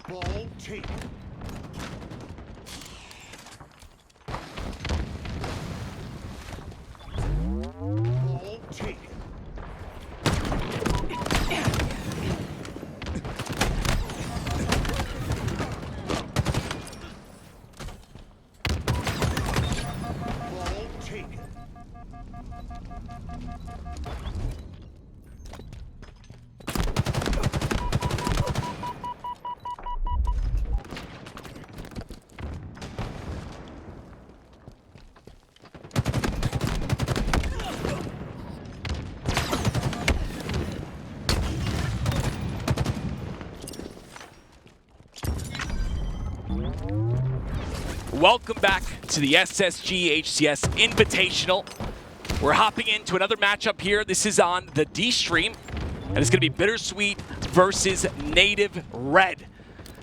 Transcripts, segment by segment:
Ball taken. Ball taken. Ball taken. Welcome back to the SSG HCS Invitational. We're hopping into another matchup here. This is on the D stream, and it's going to be BitterSweet versus Native Red.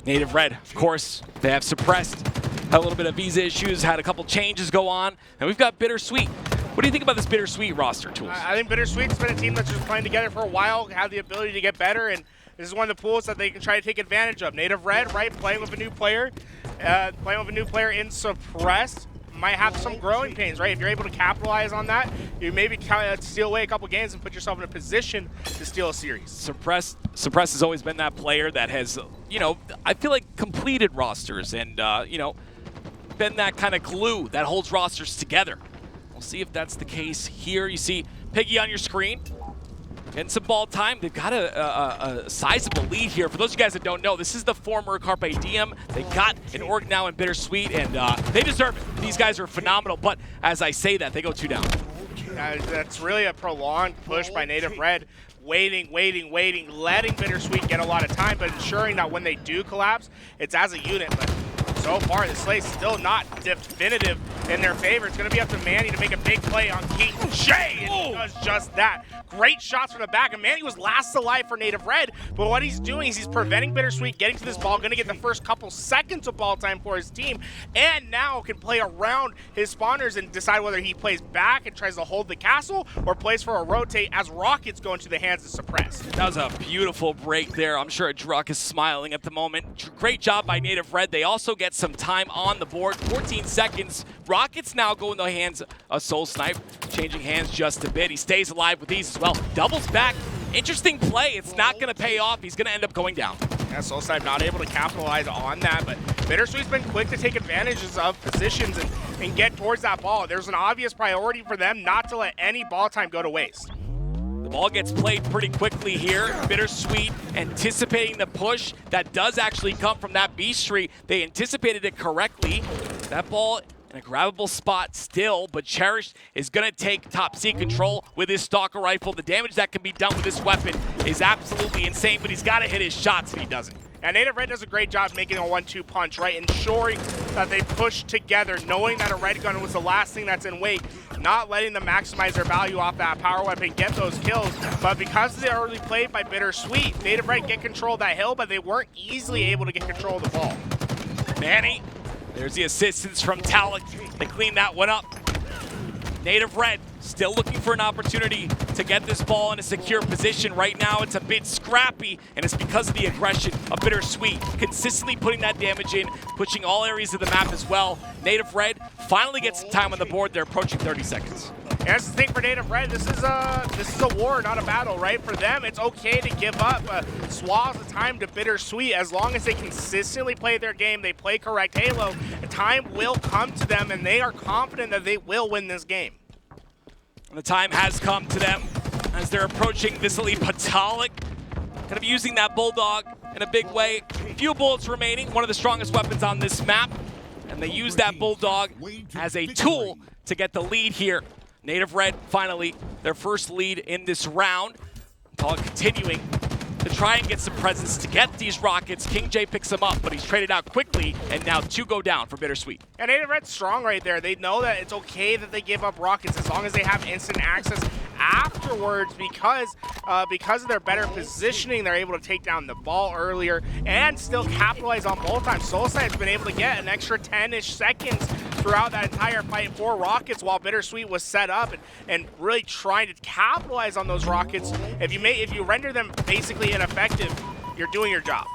Native Red, of course, they have suppressed, had a little bit of visa issues, had a couple changes go on, and we've got BitterSweet. What do you think about this BitterSweet roster, Tools? I think BitterSweet's been a team that's just playing together for a while, have the ability to get better, and this is one of the pools that they can try to take advantage of. Native Red, right, playing with a new player in Suppressed, might have some growing pains, right? If you're able to capitalize on that, you maybe steal away a couple games and put yourself in a position to steal a series. Suppressed has always been that player that has, I feel like completed rosters and, been that kind of glue that holds rosters together. We'll see if that's the case here. You see Piggy on your screen. Getting some ball time. They've got a sizable lead here. For those of you guys that don't know, this is the former Carpe Diem. They got an org now in BitterSweet, and they deserve it. These guys are phenomenal, but as I say that, they go 2 down. That's really a prolonged push by Native Red. Waiting, letting BitterSweet get a lot of time, but ensuring that when they do collapse, it's as a unit. But so far, the slay's still not definitive in their favor. It's going to be up to Manny to make a big play on KingJay, and he does just that. Great shots from the back, and Manny was last alive for Native Red, but what he's doing is he's preventing BitterSweet getting to this ball, going to get the first couple seconds of ball time for his team, and now can play around his spawners and decide whether he plays back and tries to hold the castle or plays for a rotate as rockets go into the hands of Suppressed. That was a beautiful break there. I'm sure Druck is smiling at the moment. Great job by Native Red. They also get some time on the board. 14 seconds. Rockets now go in the hands of SoulSnipe, changing hands just a bit. He stays alive with these as well. Doubles back. Interesting play. It's not going to pay off. He's going to end up going down. Yeah, SoulSnipe not able to capitalize on that, but BitterSweet's been quick to take advantages of positions and get towards that ball. There's an obvious priority for them not to let any ball time go to waste. The ball gets played pretty quickly here. BitterSweet anticipating the push that does actually come from that B Street. They anticipated it correctly. That ball in a grabbable spot still, but Cherished is going to take top C control with his stalker rifle. The damage that can be done with this weapon is absolutely insane, but he's got to hit his shots and he doesn't. And Native Red does a great job making a 1-2 punch, right? Ensuring that they push together, knowing that a red gun was the last thing that's in wait, not letting them maximize their value off that power weapon, get those kills. But because of the early play by BitterSweet, Native Red get control of that hill, but they weren't easily able to get control of the ball. Manny, there's the assistance from Taulek. They clean that one up. Native Red still looking for an opportunity to get this ball in a secure position. Right now it's a bit scrappy, and it's because of the aggression of BitterSweet, consistently putting that damage in, pushing all areas of the map as well. Native Red finally gets some time on the board. They're approaching 30 seconds. And that's the thing for Native Red. This is a war, not a battle, right? For them, it's okay to give up swaths of time to BitterSweet as long as they consistently play their game, they play correct Halo. Time will come to them, and they are confident that they will win this game. And the time has come to them as they're approaching this elite Taulek. Kind of using that Bulldog in a big way. Few bullets remaining, one of the strongest weapons on this map. And they use that Bulldog as a tool to get the lead here. Native Red, finally, their first lead in this round. Taulek continuing to try and get some presence to get these rockets. KingJay picks them up, but he's traded out quickly, and now 2 go down for BitterSweet. And Native Red's strong right there. They know that it's okay that they give up rockets as long as they have instant access afterwards because of their better positioning. They're able to take down the ball earlier and still capitalize on both times. SoulSnipe's been able to get an extra 10-ish seconds throughout that entire fight for rockets while BitterSweet was set up and really trying to capitalize on those rockets. If you render them basically ineffective, you're doing your job.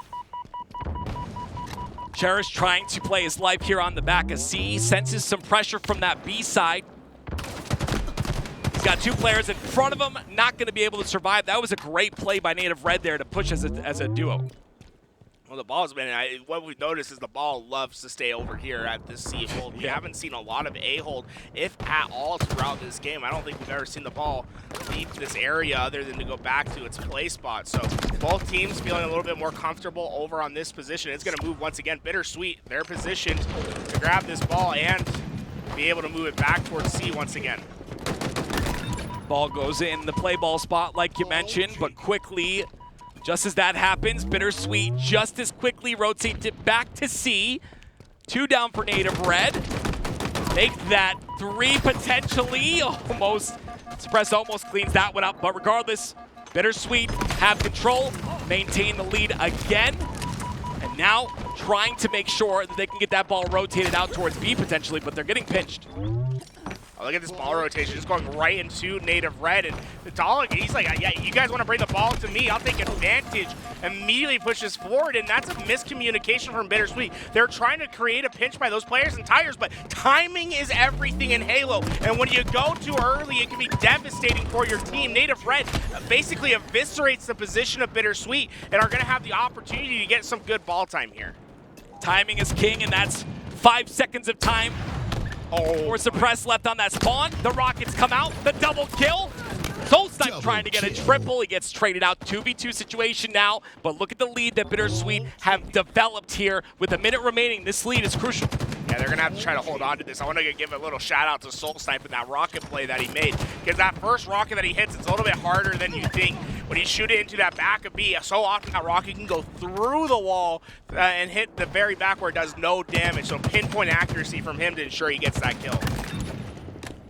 Cherished trying to play his life here on the back of C. Senses some pressure from that B side. He's got two players in front of him, not going to be able to survive. That was a great play by Native Red there to push as a duo. Well, the ball's been, what we've noticed is the ball loves to stay over here at this C hold. We haven't seen a lot of A hold, if at all, throughout this game. I don't think we've ever seen the ball leave this area other than to go back to its play spot. So both teams feeling a little bit more comfortable over on this position. It's going to move once again. BitterSweet, they're positioned to grab this ball and be able to move it back towards C once again. Ball goes in the play ball spot like you mentioned, but quickly, just as that happens, BitterSweet just as quickly rotates it back to C. 2 down for Native Red. Make that 3 potentially. Almost. Suppress almost cleans that one up, but regardless, BitterSweet have control, maintain the lead again, and now trying to make sure that they can get that ball rotated out towards B potentially, but they're getting pinched. Oh, look at this ball rotation, just going right into Native Red. And Taulek, he's like, yeah, you guys want to bring the ball to me, I'll take advantage. Immediately pushes forward, and that's a miscommunication from BitterSweet. They're trying to create a pinch by those players and tires, but timing is everything in Halo. And when you go too early, it can be devastating for your team. Native Red basically eviscerates the position of BitterSweet and are going to have the opportunity to get some good ball time here. Timing is king, and that's 5 seconds of time. Or Suppress left on that spawn. The Rockets come out. The double kill. SoulSnipe trying to get a triple. He gets traded out. 2v2 situation now. But look at the lead that BitterSweet have developed here. With a minute remaining, this lead is crucial. Yeah, they're going to have to try to hold on to this. I want to give a little shout out to SoulSnipe and that rocket play that he made. Because that first rocket that he hits, it's a little bit harder than you think. When you shoot it into that back of B, so often that rocket can go through the wall and hit the very back where it does no damage. So pinpoint accuracy from him to ensure he gets that kill.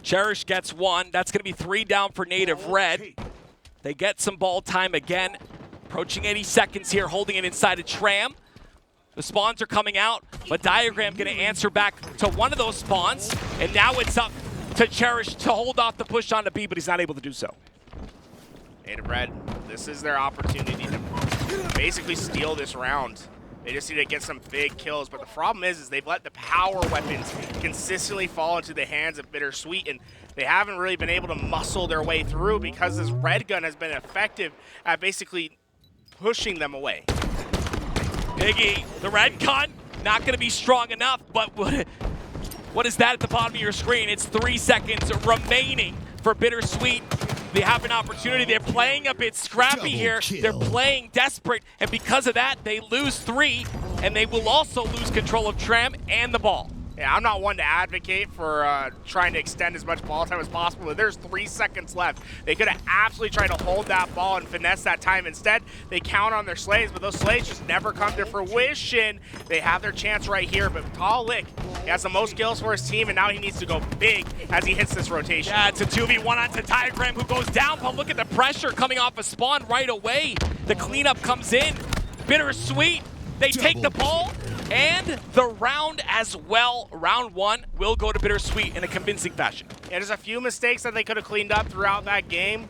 Cherished gets 1. That's going to be 3 down for Native Red. They get some ball time again. Approaching 80 seconds here, holding it inside a tram. The spawns are coming out, but Diagram going to answer back to one of those spawns. And now it's up to Cherished to hold off the push onto B, but he's not able to do so. Native Red, this is their opportunity to basically steal this round. They just need to get some big kills, but the problem is they've let the power weapons consistently fall into the hands of BitterSweet, and they haven't really been able to muscle their way through because this red gun has been effective at basically pushing them away. Piggy, the red gun, not going to be strong enough, but what is that at the bottom of your screen? It's 3 seconds remaining for BitterSweet. They have an opportunity. They're playing a bit scrappy here. They're playing desperate, and because of that, they lose 3, and they will also lose control of Tram and the ball. Yeah, I'm not one to advocate for trying to extend as much ball time as possible, but there's 3 seconds left. They could have absolutely tried to hold that ball and finesse that time. Instead, they count on their slays, but those slays just never come to fruition. They have their chance right here, but Taulek, he has the most kills for his team, and now he needs to go big as he hits this rotation. Yeah, it's a 2v1 onto Diagram, who goes down, but look at the pressure coming off a spawn right away. The cleanup comes in. BitterSweet, they take the ball. And the round as well. Round 1 will go to BitterSweet in a convincing fashion. Yeah, there's a few mistakes that they could have cleaned up throughout that game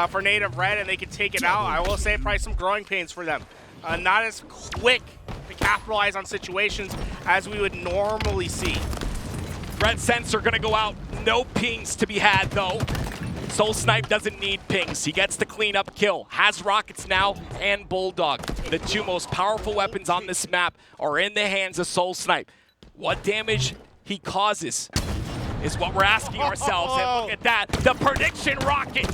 for Native Red, and they could take it out. I will say probably some growing pains for them. Not as quick to capitalize on situations as we would normally see. Red sensor gonna go out. No pings to be had though. SoulSnipe doesn't need pings. He gets the cleanup kill. Has rockets now and Bulldog. The 2 most powerful weapons on this map are in the hands of SoulSnipe. What damage he causes is what we're asking ourselves. And look at that. The prediction rocket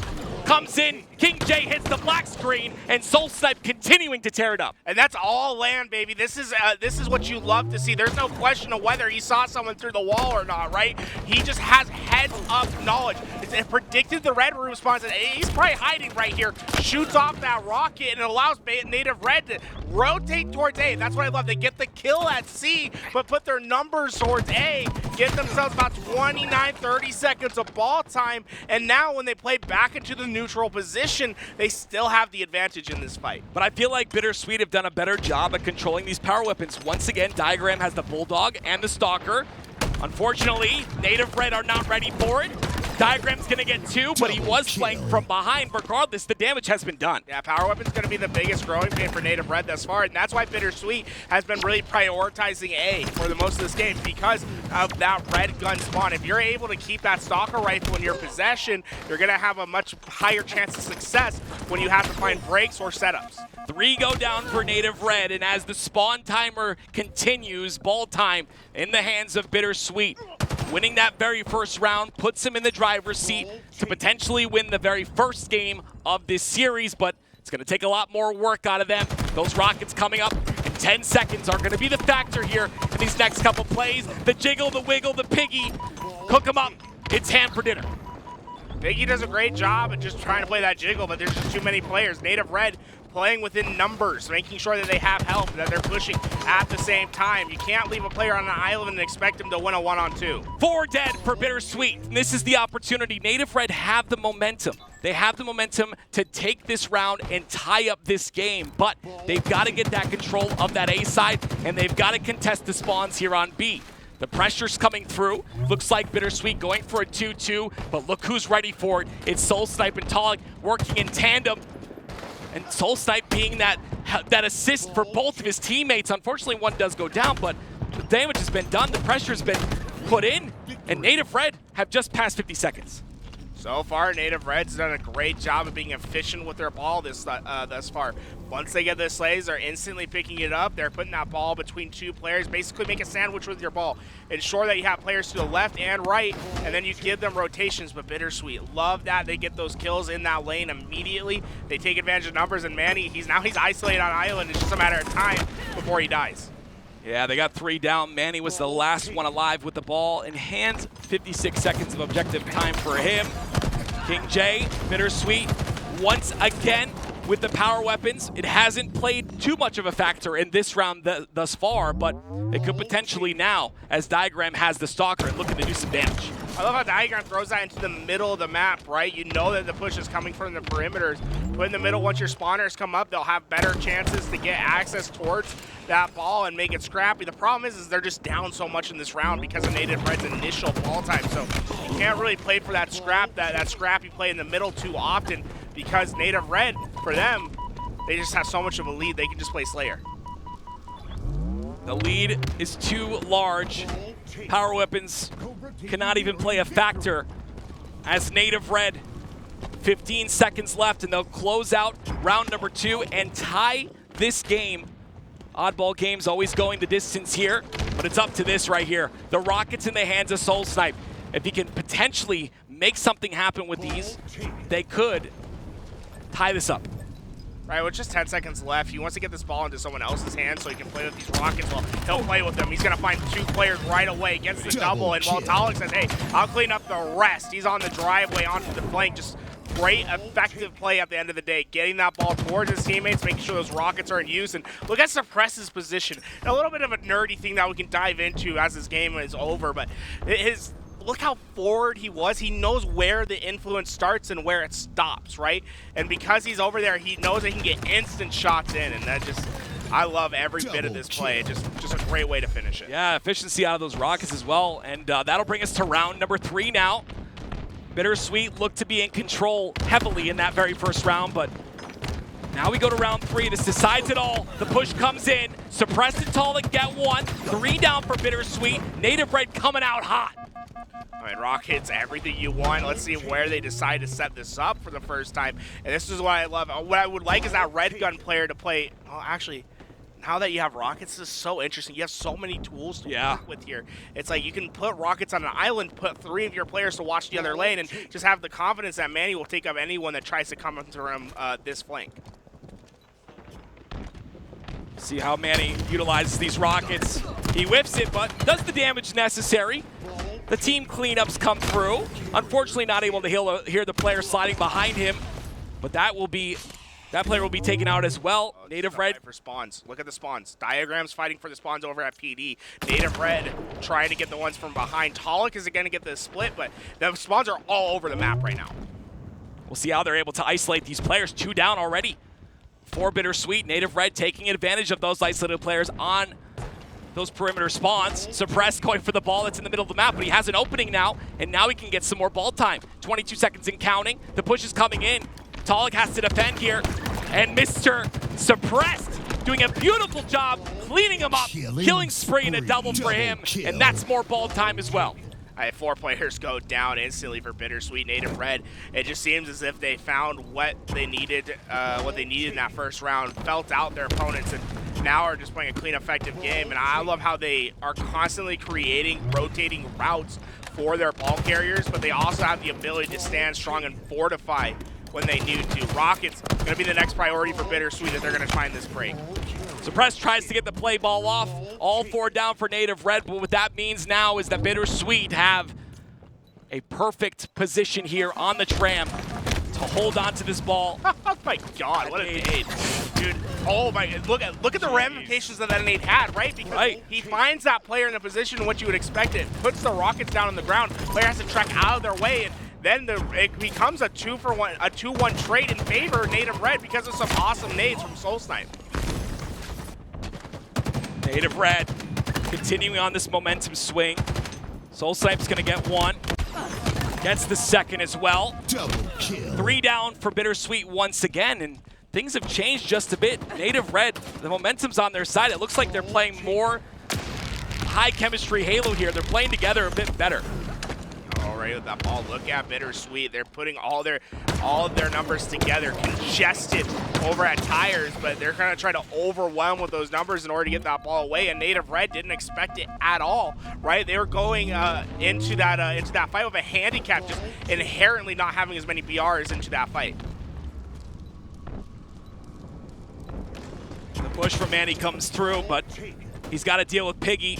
comes in. KingJay hits the black screen, and SoulSnipe continuing to tear it up. And that's all land, baby. This is what you love to see. There's no question of whether he saw someone through the wall or not, right? He just has heads-up knowledge. It predicted the red room spawns, and he's probably hiding right here. Shoots off that rocket, and it allows Native Red to rotate towards A. That's what I love. They get the kill at C, but put their numbers towards A, get themselves about 29, 30 seconds of ball time, and now when they play back into the neutral position, they still have the advantage in this fight. But I feel like BitterSweet have done a better job at controlling these power weapons. Once again, Diagram has the Bulldog and the Stalker. Unfortunately, Native Red are not ready for it. Diagram's gonna get 2, but he was flanked from behind. Regardless, the damage has been done. Yeah, Power Weapon's going to be the biggest growing pain for Native Red thus far, and that's why BitterSweet has been really prioritizing A for the most of this game because of that red gun spawn. If you're able to keep that Stalker rifle in your possession, you're going to have a much higher chance of success when you have to find breaks or setups. 3 go down for Native Red, and as the spawn timer continues, ball time in the hands of BitterSweet. Winning that very first round puts him in the driver's seat to potentially win the very first game of this series, but it's going to take a lot more work out of them. Those rockets coming up in 10 seconds are going to be the factor here in these next couple plays. The jiggle, the wiggle, the piggy, cook them up. It's hand for dinner. Piggy does a great job at just trying to play that jiggle, but there's just too many players. Native Red playing within numbers, making sure that they have help, that they're pushing at the same time. You can't leave a player on an island and expect him to win a 1-on-2. 4 dead for BitterSweet. And this is the opportunity. Native Red have the momentum. They have the momentum to take this round and tie up this game, but they've got to get that control of that A side, and they've got to contest the spawns here on B. The pressure's coming through. Looks like BitterSweet going for a 2-2, but look who's ready for it. It's SoulSnipe and Taulek working in tandem. And SoulSnipe being that assist for both of his teammates. Unfortunately, one does go down, but the damage has been done. The pressure's been put in, and Native Red have just passed 50 seconds. So far, Native Red's done a great job of being efficient with their ball thus far. Once they get the slays, they're instantly picking it up. They're putting that ball between 2 players. Basically, make a sandwich with your ball. Ensure that you have players to the left and right, and then you give them rotations. But BitterSweet, love that they get those kills in that lane immediately. They take advantage of numbers, and Manny, he's isolated on island. It's just a matter of time before he dies. Yeah, they got 3 down. Manny was the last one alive with the ball in hand. 56 seconds of objective time for him. KingJay, BitterSweet, once again with the power weapons. It hasn't played too much of a factor in this round thus far, but it could potentially now, as Diagram has the Stalker and looking to do some damage. I love how Diagram throws that into the middle of the map, right? You know that the push is coming from the perimeters. But in the middle, once your spawners come up, they'll have better chances to get access towards that ball and make it scrappy. The problem is they're just down so much in this round because of Native Red's initial ball time. So you can't really play for that scrappy play in the middle too often because Native Red, for them, they just have so much of a lead, they can just play Slayer. The lead is too large. Power weapons cannot even play a factor as Native Red. 15 seconds left and they'll close out round number 2 and tie this game. Oddball games always going the distance here, but it's up to this right here. The rockets in the hands of SoulSnipe. If he can potentially make something happen with these, they could tie this up. Right, with just 10 seconds left, he wants to get this ball into someone else's hands so he can play with these rockets. Well, he'll play with them. He's going to find 2 players right away, gets the double, and while Taulek says, hey, I'll clean up the rest, he's on the driveway onto the flank. Just great, effective play at the end of the day, getting that ball towards his teammates, making sure those rockets are in use, and look at Suppress's position. And a little bit of a nerdy thing that we can dive into as this game is over, but look how forward he was. He knows where the influence starts and where it stops, right? And because he's over there, he knows that he can get instant shots in, and that just, I love every bit of this play. Just a great way to finish it. Yeah, efficiency out of those rockets as well, and that'll bring us to round number 3 now. BitterSweet looked to be in control heavily in that very first round, but now we go to round 3. This decides it all. The push comes in. Suppressed and Taulek get 1. 3 down for BitterSweet. Native Red coming out hot. All right, Rockets, everything you want. Let's see where they decide to set this up for the first time. And this is what I love. What I would like is that red gun player to play. Oh, actually, now that you have Rockets, this is so interesting. You have so many tools to work with here. It's like you can put Rockets on an island, put 3 of your players to watch the other lane, and just have the confidence that Manny will take up anyone that tries to come into him this flank. See how Manny utilizes these rockets. He whips it, but does the damage necessary. The team cleanups come through. Unfortunately, not able to hear the player sliding behind him, but that player will be taken out as well. Native Red for spawns. Look at the spawns. Diagram's fighting for the spawns over at PD. Native Red trying to get the ones from behind. Taulek is going to get the split, but the spawns are all over the map right now. We'll see how they're able to isolate these players. 2 down already for BitterSweet. Native Red taking advantage of those isolated players on those perimeter spawns. Suppressed going for the ball that's in the middle of the map, but he has an opening now, and now he can get some more ball time. 22 seconds and counting. The push is coming in. Taulek has to defend here, and Mr. Suppressed doing a beautiful job cleaning him up. Killing spree and a double for him, and that's more ball time as well. 4 players go down instantly for BitterSweet. Native Red, it just seems as if they found what they needed in that first round, felt out their opponents, and now are just playing a clean, effective game. And I love how they are constantly creating, rotating routes for their ball carriers, but they also have the ability to stand strong and fortify when they need to. Rocket's going to be the next priority for BitterSweet if they're going to find this break. Suppressed tries to get the play ball off. All 4 down for Native Red, but what that means now is that BitterSweet have a perfect position here on the tram to hold on to this ball. Oh my God, what a nade. Dude, oh my, look at the ramifications that nade had, right? Because he finds that player in a position in which you would expect it, puts the rockets down on the ground, player has to trek out of their way, and then it becomes a 2-1 trade in favor of Native Red because of some awesome nades from SoulSnipe. Native Red continuing on this momentum swing. SoulSnipe's gonna get 1. Gets the second as well. 3 down for BitterSweet once again, and things have changed just a bit. Native Red, the momentum's on their side. It looks like they're playing more high chemistry Halo here. They're playing together a bit better. Already with that ball, look at BitterSweet. They're putting all of their numbers together, congested over at tires, but they're gonna try to overwhelm with those numbers in order to get that ball away. And Native Red didn't expect it at all, right? They were going into that fight with a handicap, just inherently not having as many BRs into that fight. The push from Manny comes through, but he's got to deal with Piggy.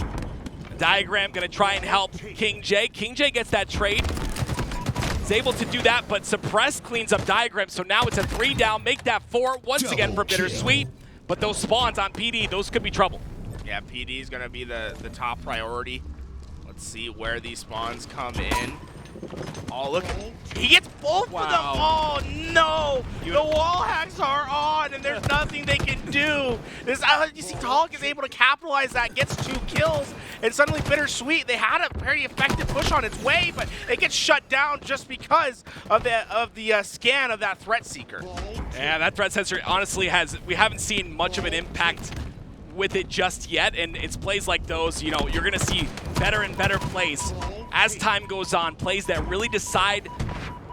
Diagram gonna try and help KingJay. KingJay gets that trade. He's able to do that, but Suppressed cleans up Diagram, so now it's a 3 down, make that 4 once again for BitterSweet. But those spawns on PD, those could be trouble. Yeah, PD is gonna be the top priority. Let's see where these spawns come in. Oh, look, he gets both of them. Oh, no. The wall hacks are on, and there's nothing they can do. You see, Taulek is able to capitalize that, gets 2 kills, and suddenly BitterSweet, they had a very effective push on its way, but it gets shut down just because of the scan of that threat seeker. Yeah, that threat sensor honestly we haven't seen much of an impact with it just yet, and it's plays like those, you know, you're gonna see better and better plays as time goes on, plays that really decide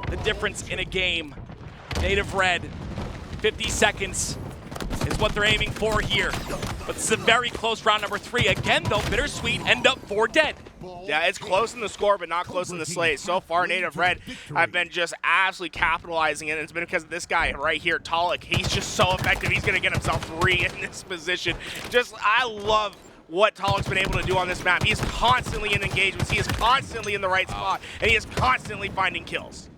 the difference in a game. Native Red, 50 seconds is what they're aiming for here. But this is a very close round number 3. Again though, BitterSweet end up 4 dead. Yeah, it's close in the score, but not close in the slate. So far, Native Red have been just absolutely capitalizing it, and it's been because of this guy right here, Taulek. He's just so effective. He's going to get himself 3 in this position. I love what Taulek's been able to do on this map. He is constantly in engagements. He is constantly in the right spot, and he is constantly finding kills.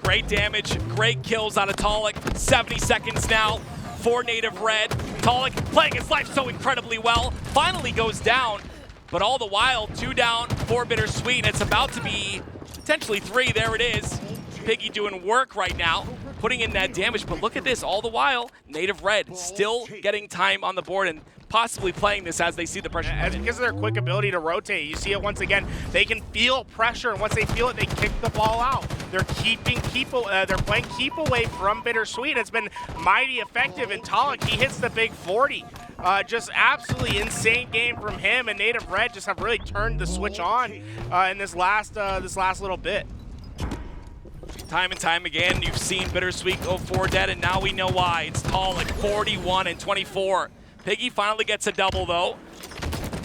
Great damage, great kills out of Taulek. 70 seconds now for Native Red. Taulek playing his life so incredibly well. Finally goes down. But all the while, 2 down for BitterSweet, and it's about to be potentially 3. There it is. Piggy doing work right now, putting in that damage. But look at this, all the while, Native Red still getting time on the board and possibly playing this as they see the pressure. That's because of their quick ability to rotate. You see it once again. They can feel pressure, and once they feel it, they kick the ball out. They're playing keep away from BitterSweet. It's been mighty effective. And Taulek, he hits the big 40. Just absolutely insane game from him, and Native Red just have really turned the switch on in this last little bit. Time and time again, you've seen BitterSweet go 4 dead, and now we know why. It's Taulek, 41 and 24. Piggy finally gets a double though.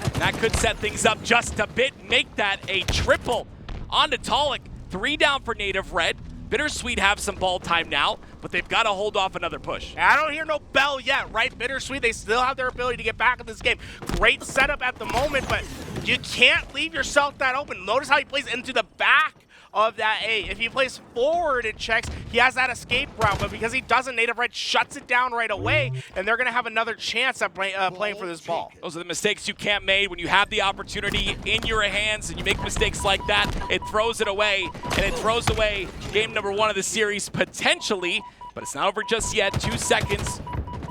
And that could set things up just a bit, make that a triple onto Taulek. 3 down for Native Red. BitterSweet have some ball time now, but they've got to hold off another push. I don't hear no bell yet, right? BitterSweet, they still have their ability to get back in this game. Great setup at the moment, but you can't leave yourself that open. Notice how he plays into the back of that A. If he plays forward and checks, he has that escape route, but because he doesn't, Native Red shuts it down right away, and they're going to have another chance at playing for this ball. Those are the mistakes you can't make when you have the opportunity in your hands and you make mistakes like that. It throws it away, and it throws away game number 1 of the series potentially, but it's not over just yet. 2 seconds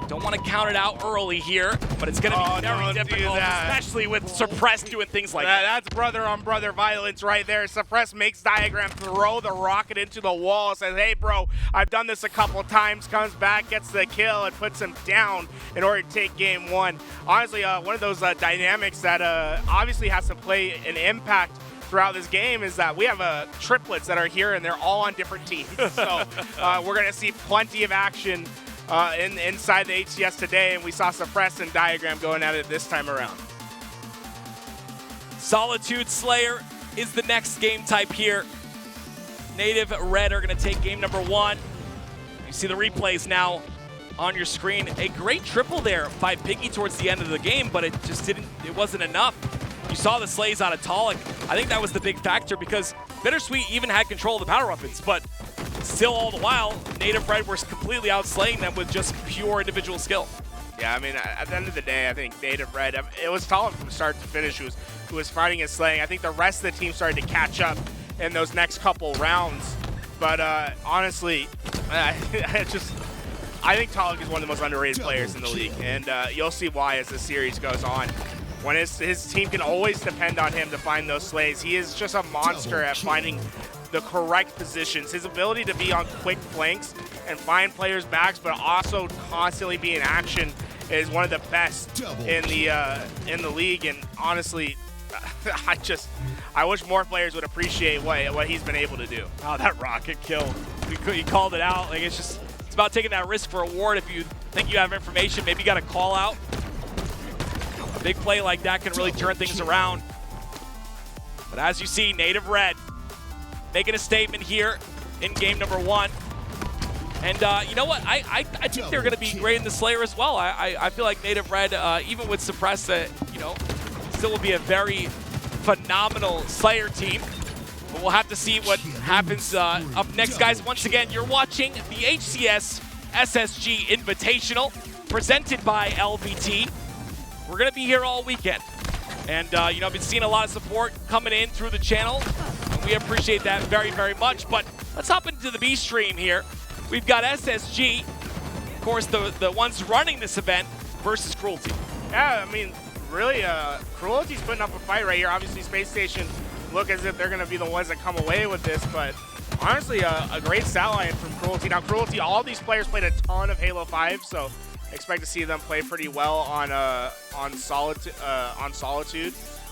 Don't want to count it out early here, but it's going to be very difficult, especially with Suppressed doing things like that. That's brother-on-brother violence right there. Suppressed makes Diagram throw the rocket into the wall, says, hey, bro, I've done this a couple times, comes back, gets the kill, and puts him down in order to take game one. Honestly, one of those dynamics that obviously has to play an impact throughout this game is that we have triplets that are here, and they're all on different teams. So we're going to see plenty of action inside the HCS today, and we saw Suppressed and Diagram going at it this time around. Solitude Slayer is the next game type here. Native Red are going to take game number one. You see the replays now on your screen. A great triple there by Piggy towards the end of the game, but it wasn't enough. You saw the slays out of Taulek. I think that was the big factor because BitterSweet even had control of the power weapons, but still all the while, Native Red were completely outslaying them with just pure individual skill. Yeah, I mean, at the end of the day, I think Native Red, it was Taulek from start to finish who was fighting and slaying. I think the rest of the team started to catch up in those next couple rounds. But honestly, I think Taulek is one of the most underrated players in the league, and you'll see why as the series goes on. When his team can always depend on him to find those slays. He is just a monster at finding the correct positions. His ability to be on quick flanks and find players' backs, but also constantly be in action, is one of the best in the league. And honestly, I wish more players would appreciate what he's been able to do. Oh, that rocket kill! He called it out. Like it's about taking that risk for reward. If you think you have information, maybe you got to call out. A big play like that can really turn things around. But as you see, Native Red making a statement here in game number one. And you know what? I think they're going to be great in the Slayer as well. I feel like Native Red, even with Suppressed, still will be a very phenomenal Slayer team. But we'll have to see what happens up next, guys. Once again, you're watching the HCS SSG Invitational presented by LVT. We're going to be here all weekend. And, I've been seeing a lot of support coming in through the channel. And we appreciate that very, very much. But let's hop into the B stream here. We've got SSG, of course, the ones running this event, versus Cruelty. Yeah, I mean, really, Cruelty's putting up a fight right here. Obviously, Space Station look as if they're going to be the ones that come away with this. But honestly, a great stat line from Cruelty. Now, Cruelty, all these players played a ton of Halo 5, so expect to see them play pretty well on Solitude.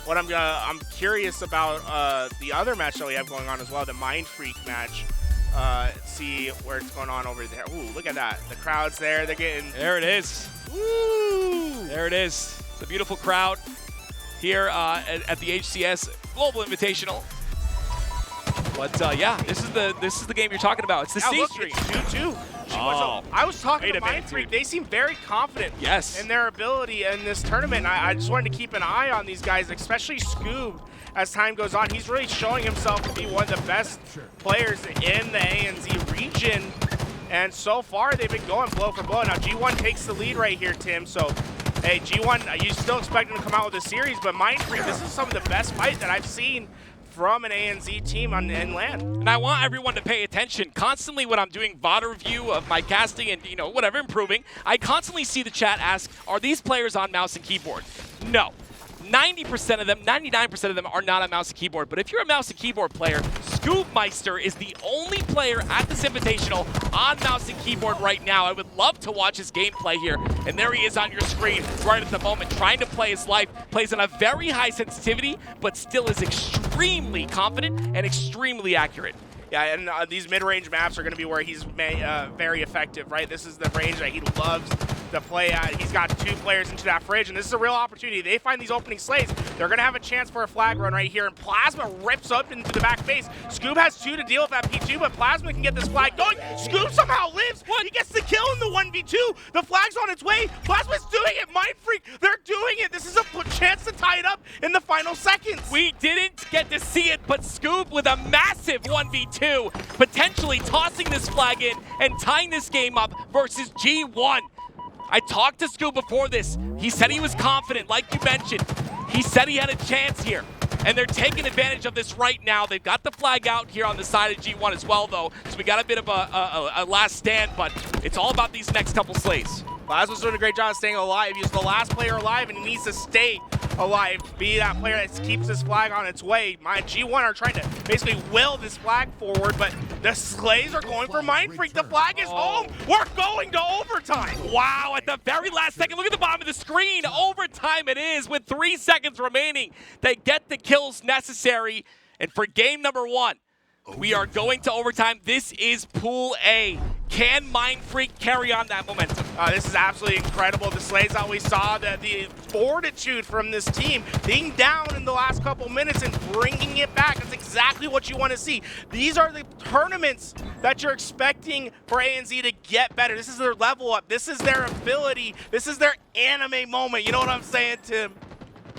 What I'm curious about the other match that we have going on as well, the Mindfreak match. See where it's going on over there. Ooh, look at that. The crowd's there. They're getting... There it is. Woo! There it is. The beautiful crowd here at the HCS Global Invitational. But yeah, this is the game you're talking about. It's the C stream. It's 2-2. I was talking to Mindfreak. They seem very confident in their ability in this tournament. I just wanted to keep an eye on these guys, especially Scoob. As time goes on, he's really showing himself to be one of the best players in the ANZ region. And so far, they've been going blow for blow. Now, G1 takes the lead right here, Tim. So, hey, G1, you still expect him to come out with a series, but Mindfreak, this is some of the best fight that I've seen from an ANZ team in LAN. And I want everyone to pay attention. Constantly when I'm doing VOD review of my casting and, whatever, improving, I constantly see the chat ask, are these players on mouse and keyboard? No. 90% of them, 99% of them are not on mouse and keyboard. But if you're a mouse and keyboard player, Scoobmeistr is the only player at this Invitational on mouse and keyboard right now. I would love to watch his gameplay here. And there he is on your screen right at the moment, trying to play his life. Plays on a very high sensitivity, but still is extremely confident and extremely accurate. Yeah, and these mid-range maps are going to be where he's very effective, right? This is the range that he loves to play at. He's got 2 players into that fridge, and this is a real opportunity. They find these opening slays. They're going to have a chance for a flag run right here, and Plasma rips up into the back base. Scoob has 2 to deal with that P2, but Plasma can get this flag going. Scoob somehow lives. What? He gets the kill in the 1v2. The flag's on its way. Plasma's doing it. Mindfreak, they're doing it. This is a chance to tie it up in the final seconds. We didn't get to see it, but Scoob with a massive 1v2, potentially tossing this flag in and tying this game up versus G1. I talked to Scoob before this. He said he was confident, like you mentioned. He said he had a chance here, and they're taking advantage of this right now. They've got the flag out here on the side of G1 as well, though, so we got a bit of a last stand, but it's all about these next couple slays. Plasma's doing a great job of staying alive. He's the last player alive, and he needs to stay alive. Be that player that keeps this flag on its way. My G1 are trying to basically will this flag forward, but the Slays are going for Mindfreak. The flag is home. We're going to overtime. Wow, at the very last second, look at the bottom of the screen. Overtime it is with 3 seconds remaining. They get the kills necessary. And for game number 1, we are going to overtime. This is Pool A. Can Mindfreak carry on that momentum? This is absolutely incredible. The Slays that we saw, the fortitude from this team, being down in the last couple minutes and bringing it back. That's exactly what you want to see. These are the tournaments that you're expecting for ANZ to get better. This is their level up. This is their ability. This is their anime moment. You know what I'm saying, Tim?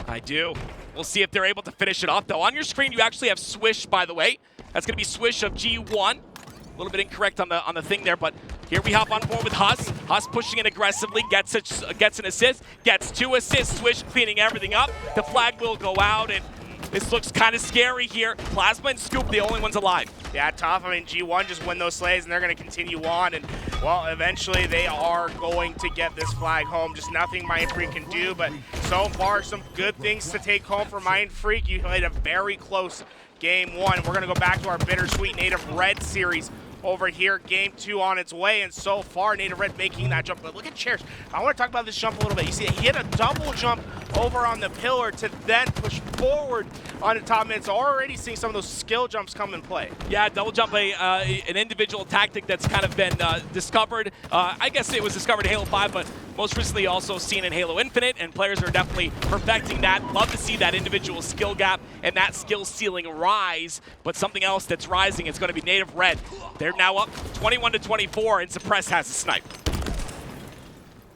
I do. We'll see if they're able to finish it off, though. On your screen, you actually have Swish, by the way. That's going to be Swish of G1. A little bit incorrect on the thing there, but here we hop on board with Huss. Huss pushing it aggressively, gets an assist, gets 2 assists. Swish cleaning everything up. The flag will go out, and this looks kind of scary here. Plasma and Scoop, the only ones alive. Yeah, tough. I mean, G1 just win those Slays, and they're going to continue on. And, well, eventually they are going to get this flag home. Just nothing Mindfreak can do. But so far, some good things to take home for Mindfreak. You played a very close game 1. We're going to go back to our BitterSweet Native Red series over here. Game 2 on its way, and so far Native Red making that jump. But look at Cherished. I want to talk about this jump a little bit. You see, he hit a double jump over on the pillar to then push forward on the top mid. So already seeing some of those skill jumps come in play. Yeah, double jump, an individual tactic that's kind of been discovered. I guess it was discovered in Halo 5, but most recently also seen in Halo Infinite, and players are definitely perfecting that. Love to see that individual skill gap and that skill ceiling rise, but something else that's rising is going to be Native Red. They're now up 21-24, and Suppress has a snipe.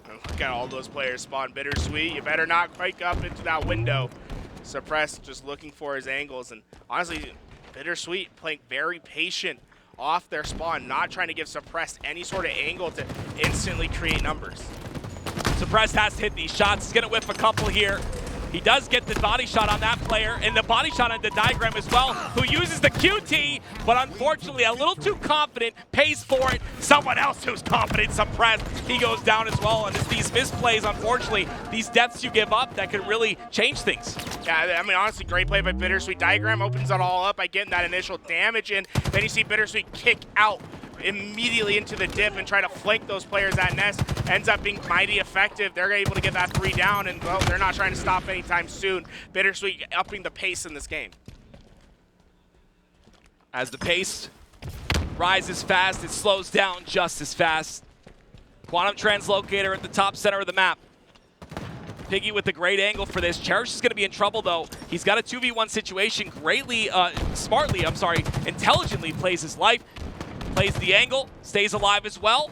Look at all those players spawn BitterSweet. You better not break up into that window. Suppress just looking for his angles, and honestly, BitterSweet playing very patient off their spawn, not trying to give Suppress any sort of angle to instantly create numbers. Suppress has to hit these shots. He's going to whiff a couple here. He does get the body shot on that player, and the body shot on the diagram as well, who uses the QT, but unfortunately a little too confident, pays for it. Someone else who's confident, Suppressed, he goes down as well. And it's these misplays, unfortunately, these deaths you give up that can really change things. Yeah, I mean, honestly, great play by BitterSweet. Diagram opens it all up by getting that initial damage in. Then you see BitterSweet kick out immediately into the dip and try to flank those players at Nest. Ends up being mighty effective. They're able to get that 3 down, and well, they're not trying to stop anytime soon. BitterSweet upping the pace in this game. As the pace rises fast, it slows down just as fast. Quantum Translocator at the top center of the map. Piggy with a great angle for this. Cherished is going to be in trouble, though. He's got a 2v1 situation. Intelligently plays his life. Plays the angle, stays alive as well.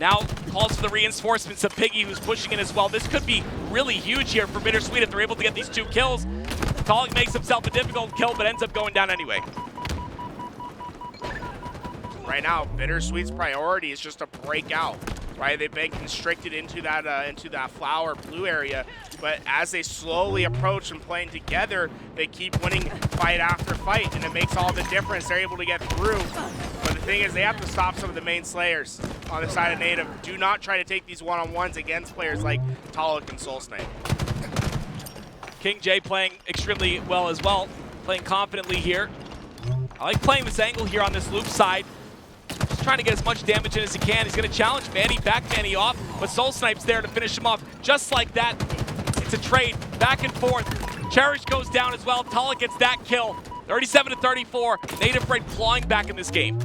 Now calls for the reinforcements of Piggy, who's pushing in as well. This could be really huge here for BitterSweet if they're able to get these 2 kills. Taulek makes himself a difficult kill, but ends up going down anyway. Right now, BitterSweet's priority is just to break out. Right, they've been constricted into that flower blue area, but as they slowly approach and playing together, they keep winning fight after fight, and it makes all the difference. They're able to get through, but the thing is, they have to stop some of the main slayers on the side of Native. Do not try to take these one-on-ones against players like Taulek and SoulSnipe. KingJay playing extremely well as well, playing confidently here. I like playing this angle here on this loop side. Just trying to get as much damage in as he can. He's going to challenge Manny, back Manny off, but SoulSnipe's there to finish him off. Just like that, it's a trade, back and forth. Cherished goes down as well. Taulek gets that kill. 37-34, Native Red clawing back in this game.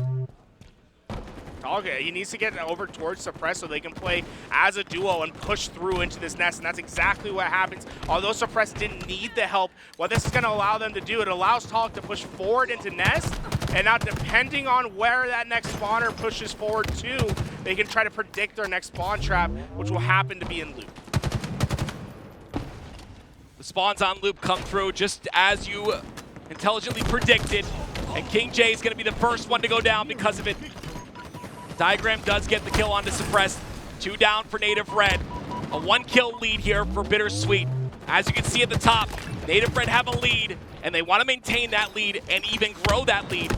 Okay, he needs to get over towards Suppress so they can play as a duo and push through into this Nest, and that's exactly what happens. Although Suppress didn't need the help, what this is going to allow them to do, it allows Taulek to push forward into Nest, and now depending on where that next spawner pushes forward to, they can try to predict their next spawn trap, which will happen to be in loop. The spawns on loop come through just as you intelligently predicted, and KingJay is going to be the first one to go down because of it. Diagram does get the kill onto Suppressed. 2 down for Native Red. A 1-kill lead here for BitterSweet. As you can see at the top, Native Red have a lead, and they want to maintain that lead and even grow that lead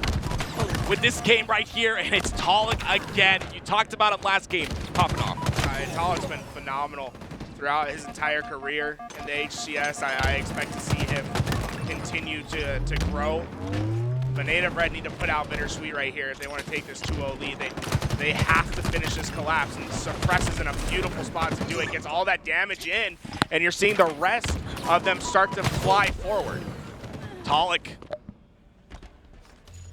with this game right here, and it's Taulek again. You talked about him last game, popping off. Taulek's been phenomenal throughout his entire career in the HCS. I expect to see him continue to grow. But Native Red need to put out BitterSweet right here if they want to take this 2-0 lead. They have to finish this collapse, and Suppress is in a beautiful spot to do it. Gets all that damage in, and you're seeing the rest of them start to fly forward. Taulek.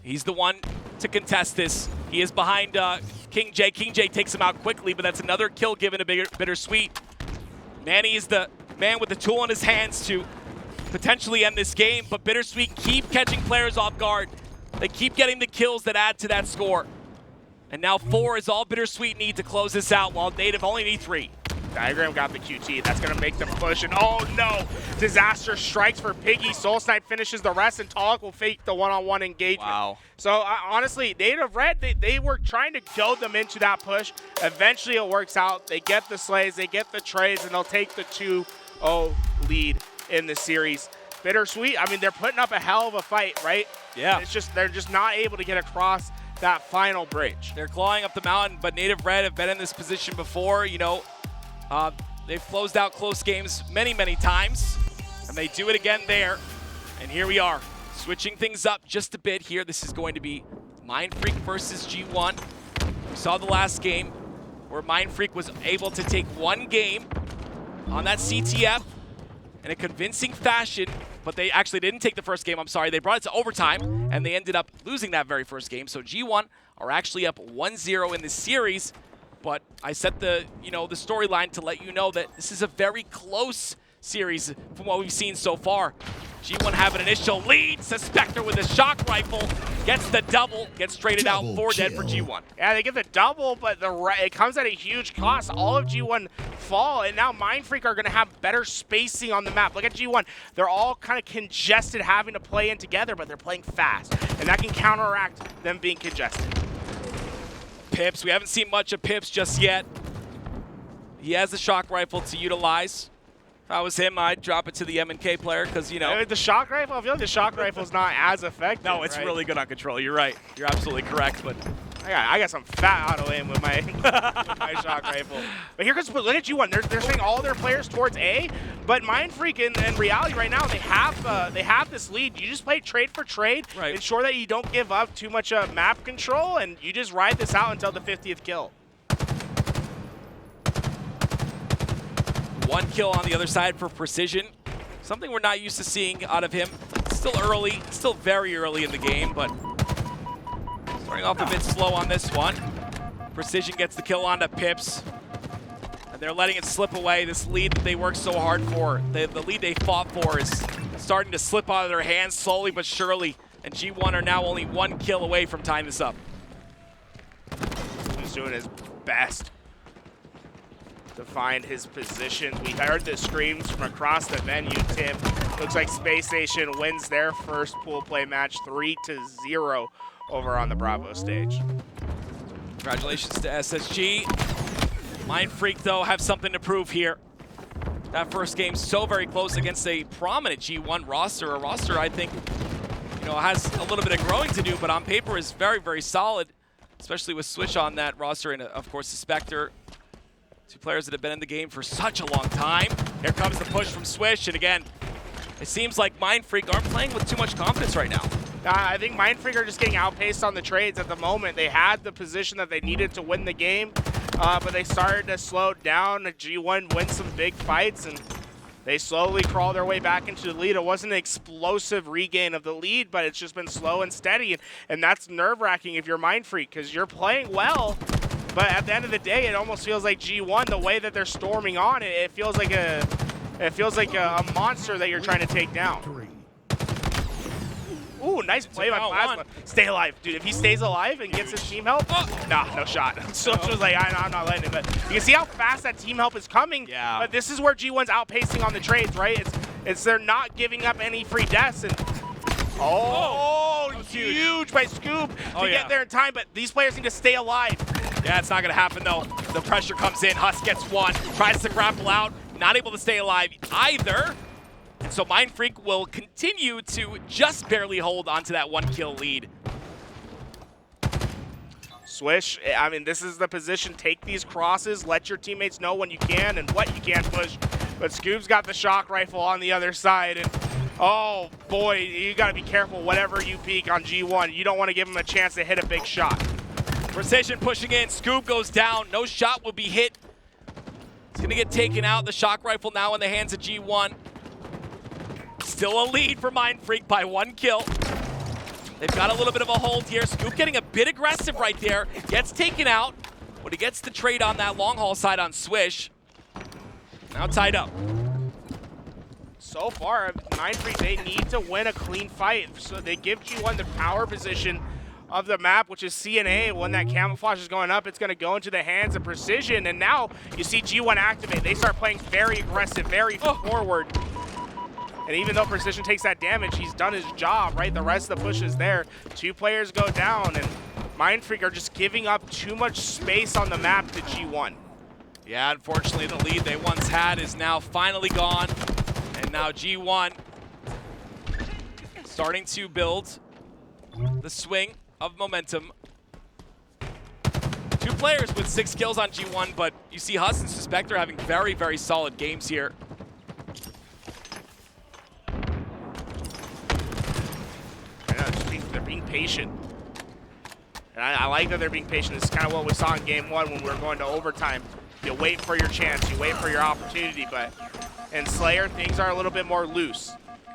He's the one to contest this. He is behind KingJay. KingJay takes him out quickly, but that's another kill given to BitterSweet. Manny is the man with the tool in his hands to potentially end this game, but BitterSweet keep catching players off guard. They keep getting the kills that add to that score. And now 4 is all BitterSweet need to close this out, while Native only need 3. Diagram got the QT. That's going to make them push. And oh no! Disaster strikes for Piggy. SoulSnipe finishes the rest, and Taulek will fake the one-on-one engagement. Wow. So honestly, Native Red, they were trying to goad them into that push. Eventually it works out. They get the slays, they get the trades, and they'll take the 2-0 lead in the series. BitterSweet, I mean, they're putting up a hell of a fight, right? Yeah. It's just, they're just not able to get across that final bridge. They're clawing up the mountain, but Native Red have been in this position before. You know, they've closed out close games many, many times, and they do it again there. And here we are, switching things up just a bit here. This is going to be Mindfreak versus G1. We saw the last game where Mindfreak was able to take one game on that CTF in a convincing fashion, but they actually didn't take the first game, I'm sorry. They brought it to overtime, and they ended up losing that very first game. So G1 are actually up 1-0 in this series, but I set the, the storyline to let you know that this is a very close series from what we've seen so far. G1 have an initial lead. Suspector with a shock rifle gets the double, gets traded out 4 dead for G1. Yeah, they get the double, but it comes at a huge cost. All of G1 fall, and now Mindfreak are going to have better spacing on the map. Look at G1. They're all kind of congested, having to play in together, but they're playing fast, and that can counteract them being congested. Pipz, we haven't seen much of Pipz just yet. He has the shock rifle to utilize. If I was him, I'd drop it to the M&K player because, The shock rifle, I feel like the shock rifle is not as effective. No, it's really good on control. You're right. You're absolutely correct. But I got some fat auto aim with my, with my shock rifle. But here comes, look at G1. They're sending all their players towards A, but Mindfreak in reality right now, they have this lead. You just play trade for trade, right. Ensure that you don't give up too much map control, and you just ride this out until the 50th kill. 1 kill on the other side for Precision. Something we're not used to seeing out of him. Still early, still very early in the game, but starting off a bit slow on this one. Precision gets the kill onto Pipz. And they're letting it slip away. This lead that they worked so hard for, the lead they fought for, is starting to slip out of their hands slowly but surely. And G1 are now only 1 kill away from tying this up. He's doing his best to find his position. We heard the screams from across the venue, Tim. Looks like Space Station wins their first pool play match 3-0 over on the Bravo stage. Congratulations to SSG. Mindfreak, though, have something to prove here. That first game so very close against a prominent G1 roster, a roster I think has a little bit of growing to do, but on paper is very, very solid, especially with Swish on that roster and, of course, Suspector. 2 players that have been in the game for such a long time. Here comes the push from Swish, and again, it seems like Mindfreak aren't playing with too much confidence right now. I think Mindfreak are just getting outpaced on the trades at the moment. They had the position that they needed to win the game, but they started to slow down. G1 wins some big fights, and they slowly crawl their way back into the lead. It wasn't an explosive regain of the lead, but it's just been slow and steady, and that's nerve-wracking if you're Mindfreak, because you're playing well. But at the end of the day, it almost feels like G1, the way that they're storming on, it feels like a monster that you're trying to take down. Ooh, nice play by Plasma. Stay alive, dude. If he stays alive and gets his team help, no shot. So was like, I'm not letting him. But you can see how fast that team help is coming. Yeah. But this is where G1's outpacing on the trades, right? It's they're not giving up any free deaths. And huge by Scoob to get there in time. But these players need to stay alive. Yeah, it's not going to happen, though. The pressure comes in. Huss gets 1, tries to grapple out, not able to stay alive either. And so Mindfreak will continue to just barely hold onto that 1 kill lead. Swish, I mean, this is the position. Take these crosses. Let your teammates know when you can and what you can push. But Scoob's got the shock rifle on the other side. And, oh, boy, you got to be careful whatever you peek on G1. You don't want to give him a chance to hit a big shot. Precision pushing in. Scoob goes down. No shot will be hit. He's going to get taken out. The shock rifle now in the hands of G1. Still a lead for Mindfreak by 1 kill. They've got a little bit of a hold here. Scoob getting a bit aggressive right there. Gets taken out, but he gets the trade on that long haul side on Swish. Now tied up. So far, Mindfreak, they need to win a clean fight. So they give G1 the power position of the map, which is C and A. When that camouflage is going up, it's going to go into the hands of Precision. And now you see G1 activate. They start playing very aggressive, very forward. And even though Precision takes that damage, he's done his job, right? The rest of the push is there. 2 players go down, and Mindfreak are just giving up too much space on the map to G1. Yeah, unfortunately, the lead they once had is now finally gone. And now G1 starting to build the swing of momentum. 2 players with 6 kills on G1, but you see Huss and Suspector having very, very solid games here. They're being patient. And I like that they're being patient. This is kind of what we saw in game 1 when we were going to overtime. You wait for your chance, you wait for your opportunity, but in Slayer, things are a little bit more loose.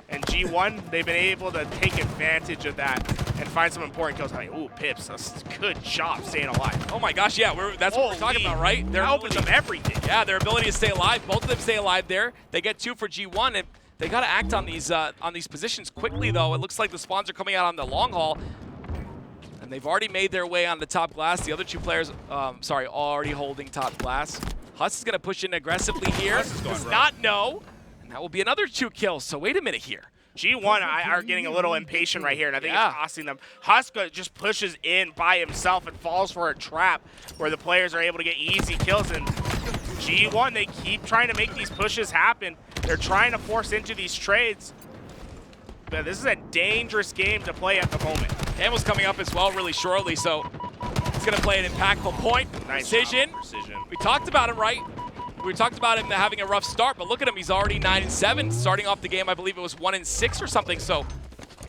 And G1, they've been able to take advantage of that and find some important kills. Like, ooh, Pipz, that's a good job staying alive. Oh my gosh, yeah, that's what we're talking about, right? They're helping them everything. Yeah, their ability to stay alive. Both of them stay alive there. They get 2 for G1, and they got to act on these positions quickly, though. It looks like the spawns are coming out on the long haul, and they've already made their way on the top glass. The other 2 players, already holding top glass. Huss is going to push in aggressively here. Does not know, and that will be another 2 kills. So wait a minute here. G1 are getting a little impatient right here, and I think it's costing them. Huss just pushes in by himself and falls for a trap where the players are able to get easy kills. And G1, they keep trying to make these pushes happen. They're trying to force into these trades. But this is a dangerous game to play at the moment. Ammo's coming up as well really shortly, so he's going to play an impactful point. Nice Precision. Precision. We talked about him, right? We talked about him having a rough start, but look at him. He's already 9-7. Starting off the game, I believe it was 1-6 or something, so.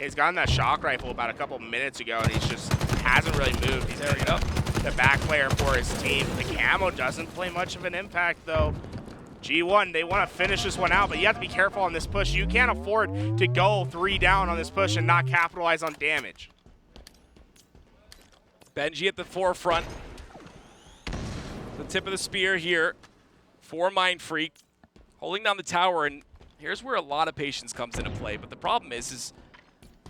He's gotten that shock rifle about a couple minutes ago, and he's just hasn't really moved. He's picking up the back player for his team. The camo doesn't play much of an impact, though. G1, they want to finish this one out, but you have to be careful on this push. You can't afford to go 3 down on this push and not capitalize on damage. Benjy at the forefront. The tip of the spear here for Mindfreak. Holding down the tower, and here's where a lot of patience comes into play. But the problem is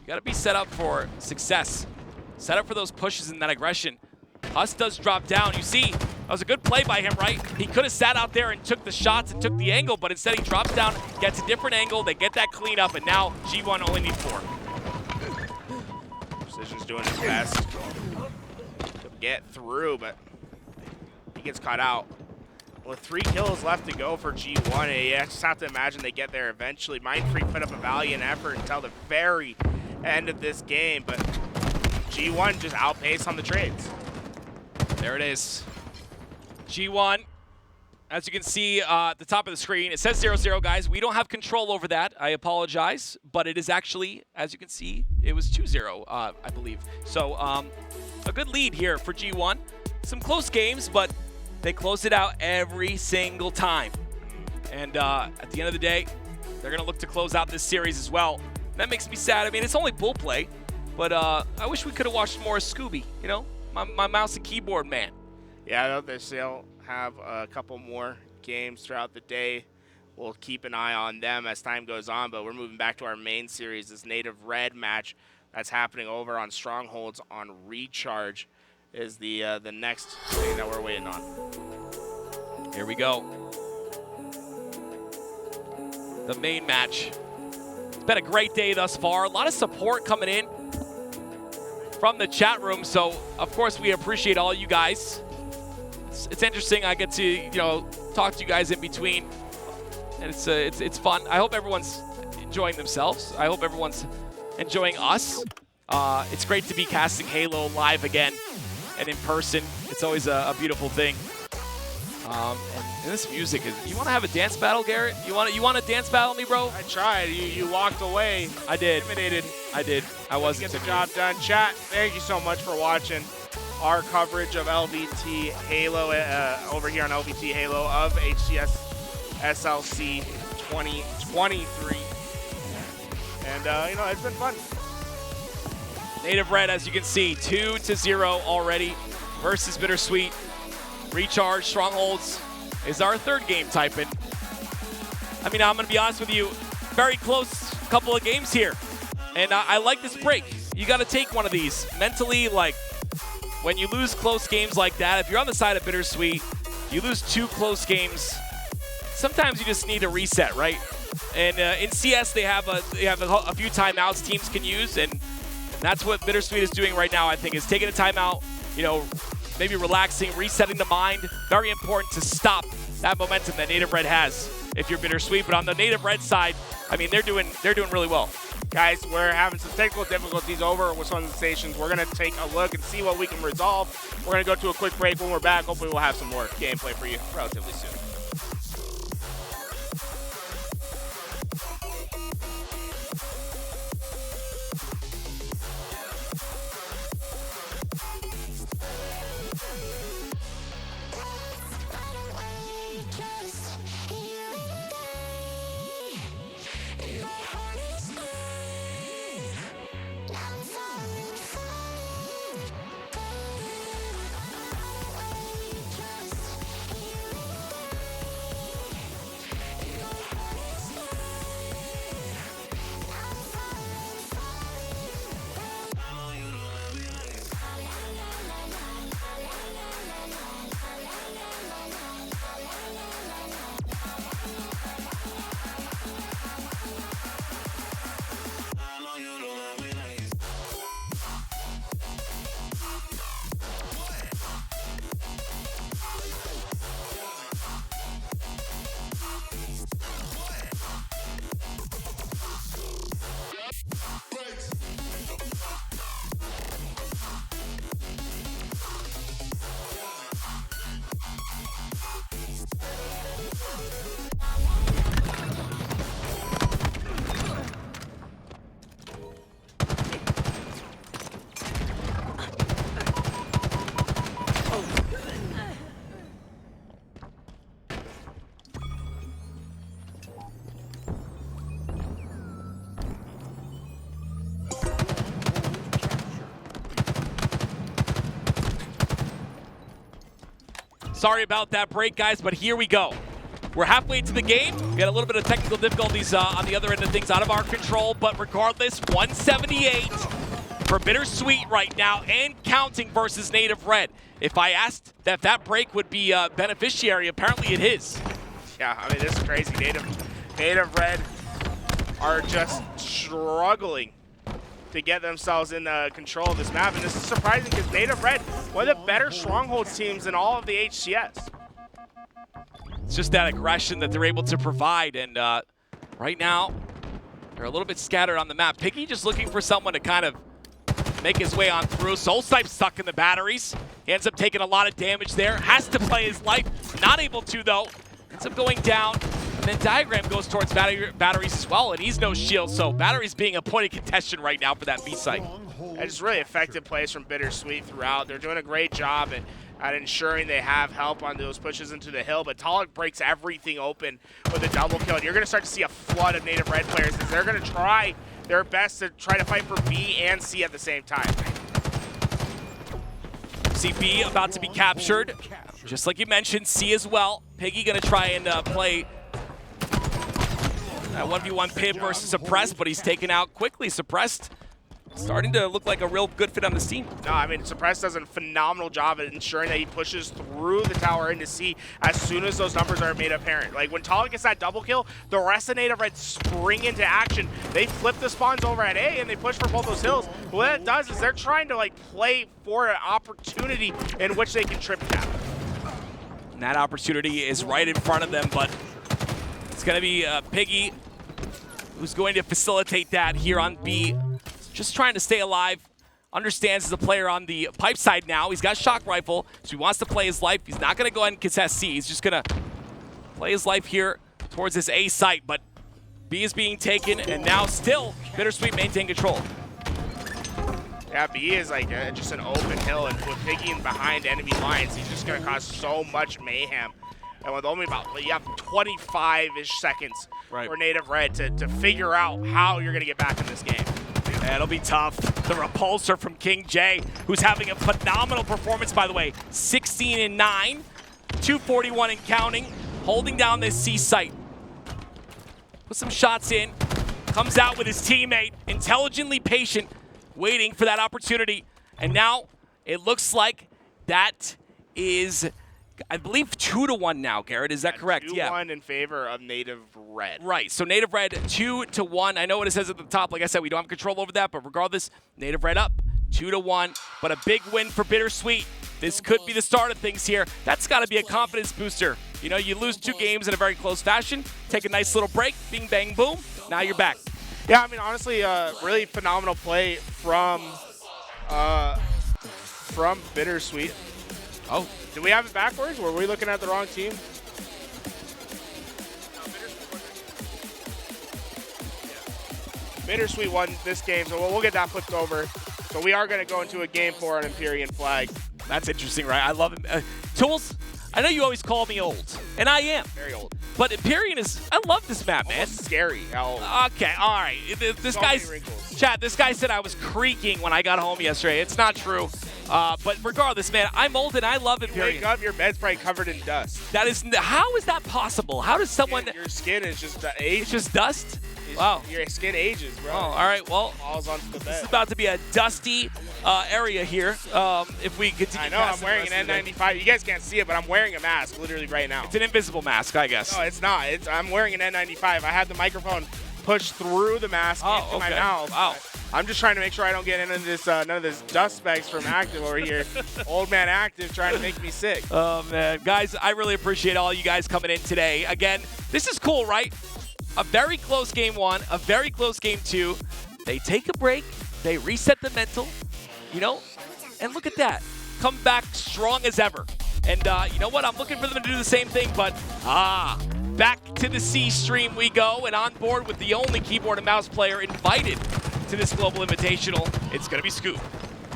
you got to be set up for success. Set up for those pushes and that aggression. Huss does drop down. You see, that was a good play by him, right? He could have sat out there and took the shots and took the angle, but instead he drops down, gets a different angle, they get that cleanup, and now G1 only need 4. Precision's doing his best to get through, but he gets caught out. With 3 kills left to go for G1, you just have to imagine they get there eventually. Mindfreak put up a valiant effort until the very end of this game, but G1 just outpaced on the trades. There it is. G1, as you can see at the top of the screen, it says 0-0, guys. We don't have control over that. I apologize, but it is actually, as you can see, it was 2-0, I believe. So a good lead here for G1. Some close games, but they close it out every single time. And at the end of the day, they're going to look to close out this series as well. And that makes me sad. I mean, it's only bull play, but I wish we could have watched more Scooby, you know? My mouse and keyboard man. Yeah, they still have a couple more games throughout the day. We'll keep an eye on them as time goes on, but we're moving back to our main series, this Native Red match that's happening over on Strongholds on Recharge is the next thing that we're waiting on. Here we go. The main match. It's been a great day thus far. A lot of support coming in from the chat room, so of course we appreciate all you guys. It's interesting. I get to, you know, talk to you guys in between, and it's fun. I hope everyone's enjoying themselves. I hope everyone's enjoying us. It's great to be casting Halo live again. and in person. It's always a beautiful thing. And this music is. You want to have a dance battle, Garrett? You want to dance battle me, bro? I tried. You walked away. I did. Intimidated. I did. I wasn't. Get the job done. Chat, thank you so much for watching our coverage of LVT Halo over here on LVT Halo of HCS SLC 2023. And, you know, it's been fun. Native Red, as you can see, 2-0 already versus BitterSweet. Recharge, Strongholds is our third game typing. I mean, I'm going to be honest with you, very close couple of games here. And I like this break. You got to take one of these. Mentally, like, when you lose close games like that, if you're on the side of BitterSweet, you lose 2 close games, sometimes you just need a reset, right? And in CS, they have a few timeouts teams can use, and that's what BitterSweet is doing right now, I think, is taking a timeout, you know, maybe relaxing, resetting the mind. Very important to stop that momentum that Native Red has if you're BitterSweet. But on the Native Red side, I mean, they're doing really well. Guys, we're having some technical difficulties over with some of the stations. We're going to take a look and see what we can resolve. We're going to go to a quick break. When we're back, hopefully we'll have some more gameplay for you relatively soon. Sorry about that break, guys, but here we go. We're halfway to the game. We got a little bit of technical difficulties on the other end of things out of our control, but regardless, 178 for BitterSweet right now and counting versus Native Red. If I asked that break would be a beneficiary, apparently it is. Yeah, I mean, this is crazy. Native Red are just struggling to get themselves in control of this map, and this is surprising because Native Red, one of the better Strongholds teams in all of the HCS. It's just that aggression that they're able to provide, and right now, they're a little bit scattered on the map. Piggy just looking for someone to kind of make his way on through. SoulSnipe stuck in the batteries. He ends up taking a lot of damage there. Has to play his life. Not able to, though. Ends up going down. And then Diagram goes towards batteries as well, and he's no shield, so batteries being a point of contention right now for that B site. And it's really effective plays from BitterSweet throughout. They're doing a great job at ensuring they have help on those pushes into the hill, but Taulek breaks everything open with a double kill. And you're going to start to see a flood of Native Red players as they're going to try their best to try to fight for B and C at the same time. See B about to be captured, just like you mentioned, C as well. Piggy going to try and play 1v1 Pip versus Suppressed, but he's taken out quickly. Suppressed starting to look like a real good fit on this team. No, I mean, Suppressed does a phenomenal job at ensuring that he pushes through the tower into C as soon as those numbers are made apparent. Like, when Taulek gets that double kill, the rest of Native Red spring into action. They flip the spawns over at A, and they push for both those hills. But what it does is they're trying to, like, play for an opportunity in which they can trip cap. And that opportunity is right in front of them, but it's going to be Piggy who's going to facilitate that here on B. Just trying to stay alive understands as a player on the Pipz side now. He's got shock rifle, so he wants to play his life. He's not going to go ahead and contest C. He's just going to play his life here towards this A site, but B is being taken, and now still BitterSweet maintain control. Yeah, B is like just an open hill, and with Piggy behind enemy lines, he's just going to cause so much mayhem. And with only about, you have 25-ish seconds for Native Red to figure out how you're going to get back in this game. Yeah, it'll be tough. The repulsor from KingJay, who's having a phenomenal performance, by the way. 16-9, 241 and counting, holding down this C site. Put some shots in, comes out with his teammate, intelligently patient, waiting for that opportunity. And now it looks like that is, I believe, 2-1 now, Garrett. Is that correct? 2-1 in favor of Native Red. Right, so Native Red 2-1. I know what it says at the top. Like I said, we don't have control over that, but regardless, Native Red up 2-1. But a big win for BitterSweet. This could be the start of things here. That's got to be a confidence booster. You know, you lose 2 games in a very close fashion, take a nice little break, bing, bang, boom. Now you're back. Yeah, I mean, honestly, really phenomenal play from BitterSweet. Oh, did we have it backwards? Were we looking at the wrong team? BitterSweet won this game, so we'll get that flipped over. So we are going to go into a game for an Empyrean flag. That's interesting, right? I love it. Tools, I know you always call me old, and I am. Very old. But Empyrean is, I love this map, man. Almost scary how Okay, all right. This so guy's, many wrinkles. Chad, this guy said I was creaking when I got home yesterday. It's not true. But regardless, man, I'm old and I love You Empyrean. wake up, your bed's probably covered in dust. That is, how is that possible? How does someone, Your skin is just age. it's just dust? Wow. Your skin ages, bro. Oh, all right, well, Falls onto the this bed. is about to be a dusty area here. If we continue I know, past I'm the wearing rest an of the day. N95. You guys can't see it, but I'm wearing a mask literally right now. It's an invisible mask, I guess. No, it's not. I'm wearing an N95. I had the microphone pushed through the mask into my mouth. Wow. I'm just trying to make sure I don't get into this none of this dust specks from Active over here. Old man Active trying to make me sick. Oh, man. Guys, I really appreciate all you guys coming in today. Again, this is cool, right? A very close game 1, a very close game 2. They take a break. They reset the mental, you know, and look at that. Come back strong as ever. And you know what? I'm looking for them to do the same thing, but back to the C stream we go, and on board with the only keyboard and mouse player invited to this Global Invitational. It's going to be Scoop.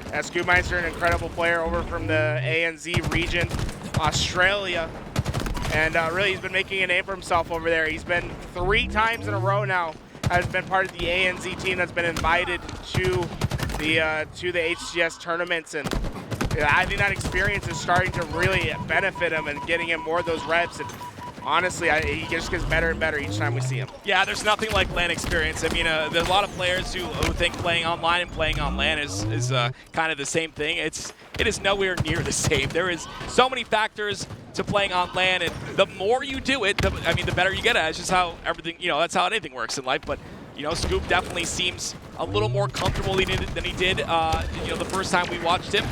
Yeah, Scoobmeistr, an incredible player over from the ANZ region, Australia. And really, he's been making a name for himself over there. He's been 3 times in a row now, has been part of the ANZ team that's been invited to the HCS tournaments. And I think that experience is starting to really benefit him and getting him more of those reps. And honestly, he just gets better and better each time we see him. Yeah, there's nothing like LAN experience. I mean, there's a lot of players who think playing online and playing on LAN is kind of the same thing. It is nowhere near the same. There is so many factors to playing on LAN, and the more you do it, the better you get at it. It's just how everything, that's how anything works in life. But Scoop definitely seems a little more comfortable than he did, the first time we watched him.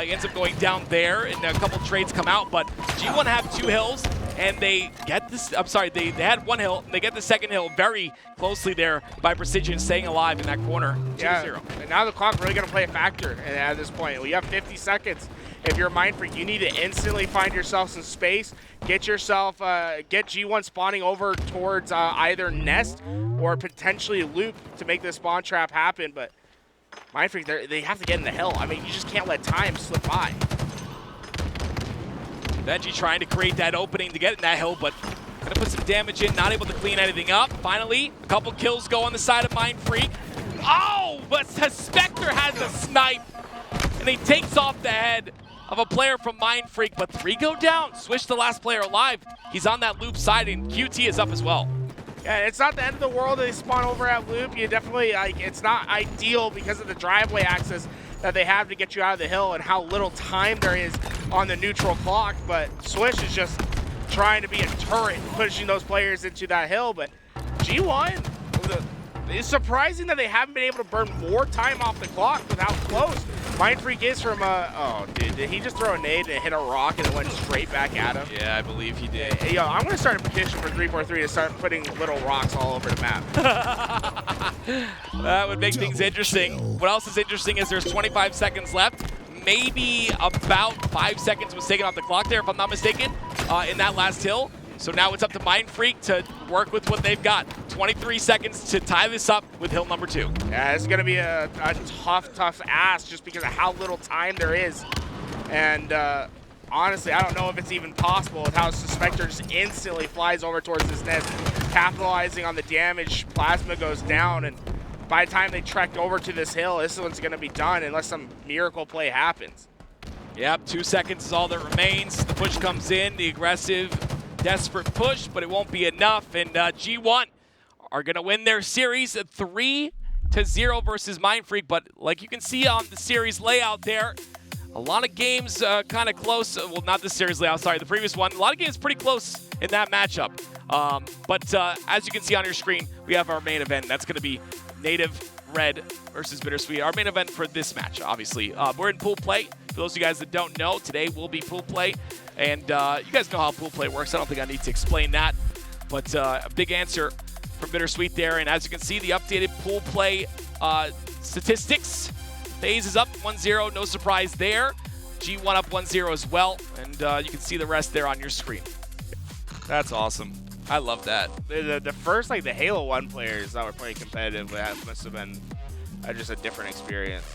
He ends up going down there, and a couple trades come out. But G1 have 2 hills, and they get this. I'm sorry, they had 1 hill, and they get the second hill very closely there by Precision, staying alive in that corner. 2-0. Yeah, and now the clock really going to play a factor at this point. Well, you have 50 seconds. If you're a Mindfreak, you need to instantly find yourself some space, get G1 spawning over towards either Nest or potentially Loop to make the spawn trap happen. But Mindfreak, they have to get in the hill. I mean, you just can't let time slip by. Benjy trying to create that opening to get in that hill, but gonna put some damage in, not able to clean anything up. Finally, a couple kills go on the side of Mindfreak. Oh, but Suspector has a snipe, and he takes off the head of a player from Mindfreak, but 3 go down. Swish, the last player alive. He's on that Loop side, and QT is up as well. Yeah, it's not the end of the world that they spawn over at Loop. You definitely, it's not ideal because of the driveway access that they have to get you out of the hill and how little time there is on the neutral clock. But Swish is just trying to be a turret, pushing those players into that hill. But G1, it's surprising that they haven't been able to burn more time off the clock with how close Mindfreak is from oh, dude, did he just throw a nade and hit a rock and it went straight back at him? Yeah, I believe he did. Yo, I'm going to start a petition for 343 to start putting little rocks all over the map. That would make things interesting. What else is interesting is there's 25 seconds left. Maybe about 5 seconds was taken off the clock there, if I'm not mistaken, in that last hill. So now it's up to Mindfreak to work with what they've got. 23 seconds to tie this up with hill number 2. Yeah, it's going to be a tough ask just because of how little time there is. And honestly, I don't know if it's even possible with how Suspector just instantly flies over towards this nest, capitalizing on the damage. Plasma goes down, and by the time they trek over to this hill, this one's going to be done unless some miracle play happens. Yep, 2 seconds is all that remains. The push comes in, the aggressive, desperate push, but it won't be enough. And G1 are going to win their series 3-0 versus Mindfreak. But like you can see on the series layout there, a lot of games kind of close. Well, not the series layout, sorry, the previous one. A lot of games pretty close in that matchup. But as you can see on your screen, we have our main event. That's going to be Native Red versus BitterSweet. Our main event for this match, obviously. We're in pool play. For those of you guys that don't know, today will be pool play. And you guys know how pool play works. I don't think I need to explain that. But a big answer from BitterSweet there. And as you can see, the updated pool play statistics. FaZe is up 1-0, no surprise there. G1 up 1-0 as well. And you can see the rest there on your screen. That's awesome. I love that. The first, like, the Halo 1 players that were playing competitive, that must have been just a different experience.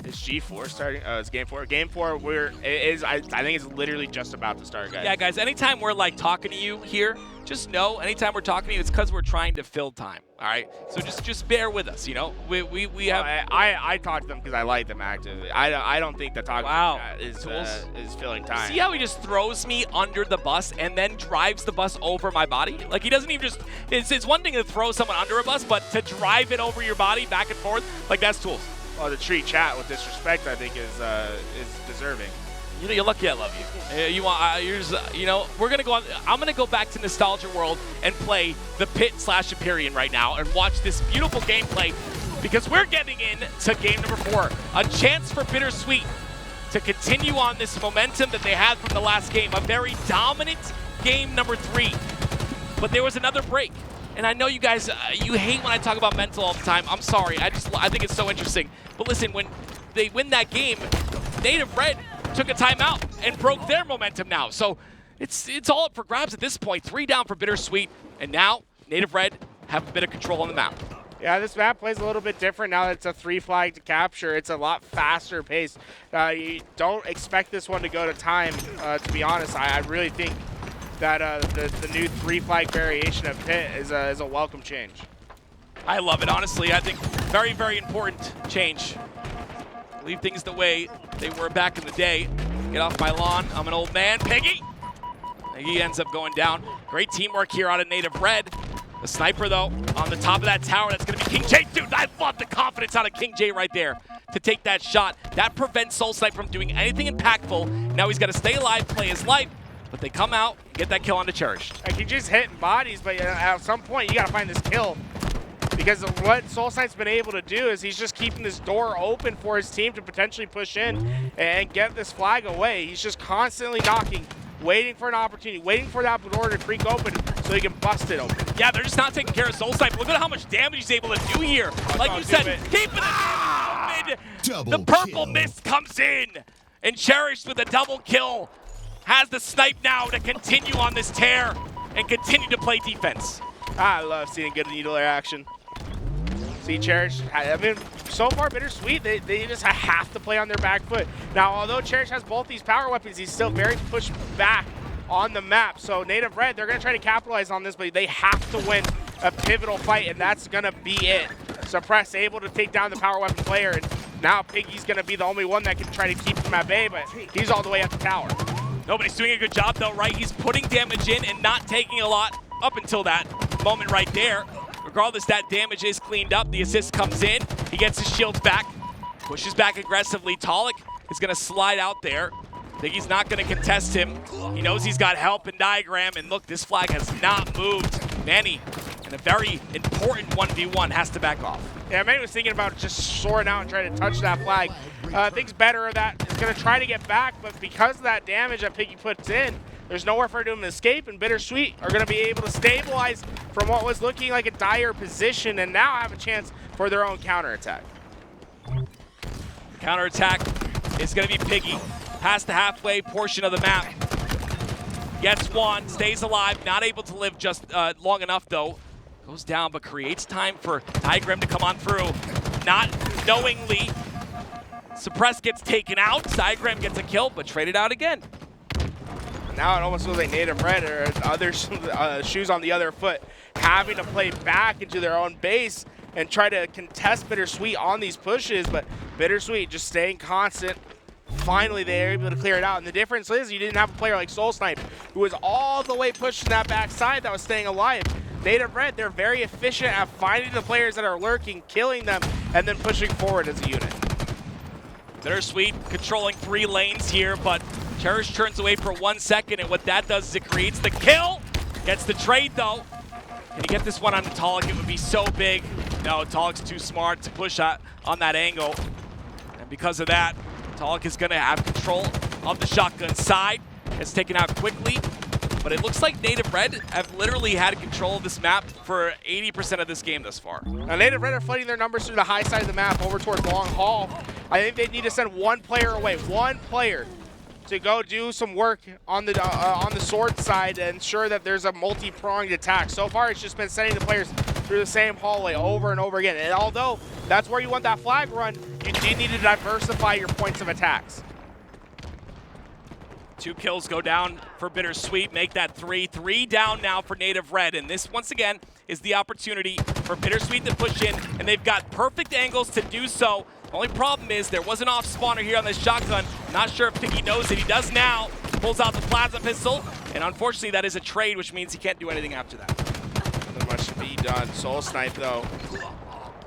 Is G4 starting? Oh, it's game 4. Game 4, I think it's literally just about to start, guys. Yeah, guys, anytime we're, like, talking to you here, just know, anytime we're talking to you, it's because we're trying to fill time, all right? So just bear with us, you know? We have... I talk to them because I like them actively. I don't think that talking is filling time. See how he just throws me under the bus and then drives the bus over my body? Like, he doesn't even just... It's one thing to throw someone under a bus, but to drive it over your body back and forth, like, that's tools. Well, to treat chat with disrespect, I think, is deserving. You're lucky I love you. You know, we're gonna go on. I'm gonna go back to Nostalgia World and play the Pit/Empyrean right now and watch this beautiful gameplay because we're getting into game number 4. A chance for BitterSweet to continue on this momentum that they had from the last game. A very dominant game number 3. But there was another break. And I know you guys, you hate when I talk about mental all the time. I'm sorry. I think it's so interesting. But listen, when they win that game, Native Red took a timeout and broke their momentum now. So it's all up for grabs at this point. 3 down for BitterSweet. And now Native Red have a bit of control on the map. Yeah, this map plays a little bit different now that it's a 3 flag to capture. It's a lot faster pace. You don't expect this one to go to time, to be honest. I really think that the new 3 flag variation of Pit is a welcome change. I love it, honestly. I think very, very important change. Leave things the way they were back in the day. Get off my lawn. I'm an old man. Piggy! Piggy ends up going down. Great teamwork here out of Native Red. The sniper, though, on the top of that tower, that's going to be KingJay. Dude, I love the confidence out of KingJay right there to take that shot. That prevents SoulSnipe from doing anything impactful. Now he's got to stay alive, play his life. But they come out, get that kill onto Cherished. Like, he's just hitting bodies, but at some point, you got to find this kill. Because what SoulSnipe's been able to do is he's just keeping this door open for his team to potentially push in and get this flag away. He's just constantly knocking, waiting for an opportunity, waiting for that door to creak open so he can bust it open. Yeah, they're just not taking care of SoulSnipe. Look at how much damage he's able to do here. Like you said, keeping the damage open. The purple mist comes in. And Cherished with a double kill has the snipe now to continue on this tear and continue to play defense. I love seeing good needle air action. See Cherished, I mean, so far BitterSweet, they just have to play on their back foot. Now, although Cherished has both these power weapons, he's still very pushed back on the map. So Native Red, they're going to try to capitalize on this, but they have to win a pivotal fight, and that's going to be it. Suppress able to take down the power weapon player, and now Piggy's going to be the only one that can try to keep him at bay, but he's all the way up the tower. Nobody's doing a good job, though, right? He's putting damage in and not taking a lot up until that moment right there. Regardless, that damage is cleaned up. The assist comes in. He gets his shields back. Pushes back aggressively. Taulek is going to slide out there. Piggy's not going to contest him. He knows he's got help in diagram. And look, this flag has not moved. Manny, in a very important 1v1, has to back off. Yeah, Manny was thinking about just soaring out and trying to touch that flag. Thinks better of that. Is going to try to get back, but because of that damage that Piggy puts in, There's nowhere for him to escape, and BitterSweet are going to be able to stabilize from what was looking like a dire position and now have a chance for their own counterattack. Counterattack is going to be Piggy. Past the halfway portion of the map. Gets one, stays alive, not able to live just long enough though. Goes down, but creates time for Diagram to come on through. Not knowingly. Suppress gets taken out, Diagram gets a kill, but traded out again. Now it almost feels like Native Red or other shoes on the other foot, having to play back into their own base and try to contest BitterSweet on these pushes, but BitterSweet just staying constant. Finally, they're able to clear it out, and the difference is you didn't have a player like SoulSnipe, who was all the way pushing that backside that was staying alive. Native Red, they're very efficient at finding the players that are lurking, killing them, and then pushing forward as a unit. BitterSweet controlling 3 lanes here, but Cherished turns away for 1 second, and what that does is it creates the kill. Gets the trade though. Can he get this one on Taulek? It would be so big. No, Taulek's too smart to push on that angle. And because of that, Taulek is going to have control of the shotgun side. It's taken out quickly, but it looks like Native Red have literally had control of this map for 80% of this game thus far. Now Native Red are fighting their numbers through the high side of the map over towards Long Hall. I think they need to send one player away, one player, to go do some work on the sword side to ensure that there's a multi-pronged attack. So far, it's just been sending the players through the same hallway over and over again. And although that's where you want that flag run, you do need to diversify your points of attacks. 2 kills go down for BitterSweet, make that 3. 3 down now for Native Red, and this, once again, is the opportunity for BitterSweet to push in, and they've got perfect angles to do so. Only problem is there was an off spawner here on this shotgun. Not sure if Piggy knows it. He does now. Pulls out the plasma pistol, and unfortunately that is a trade, which means he can't do anything after that. Not much to be done. SoulSnipe though,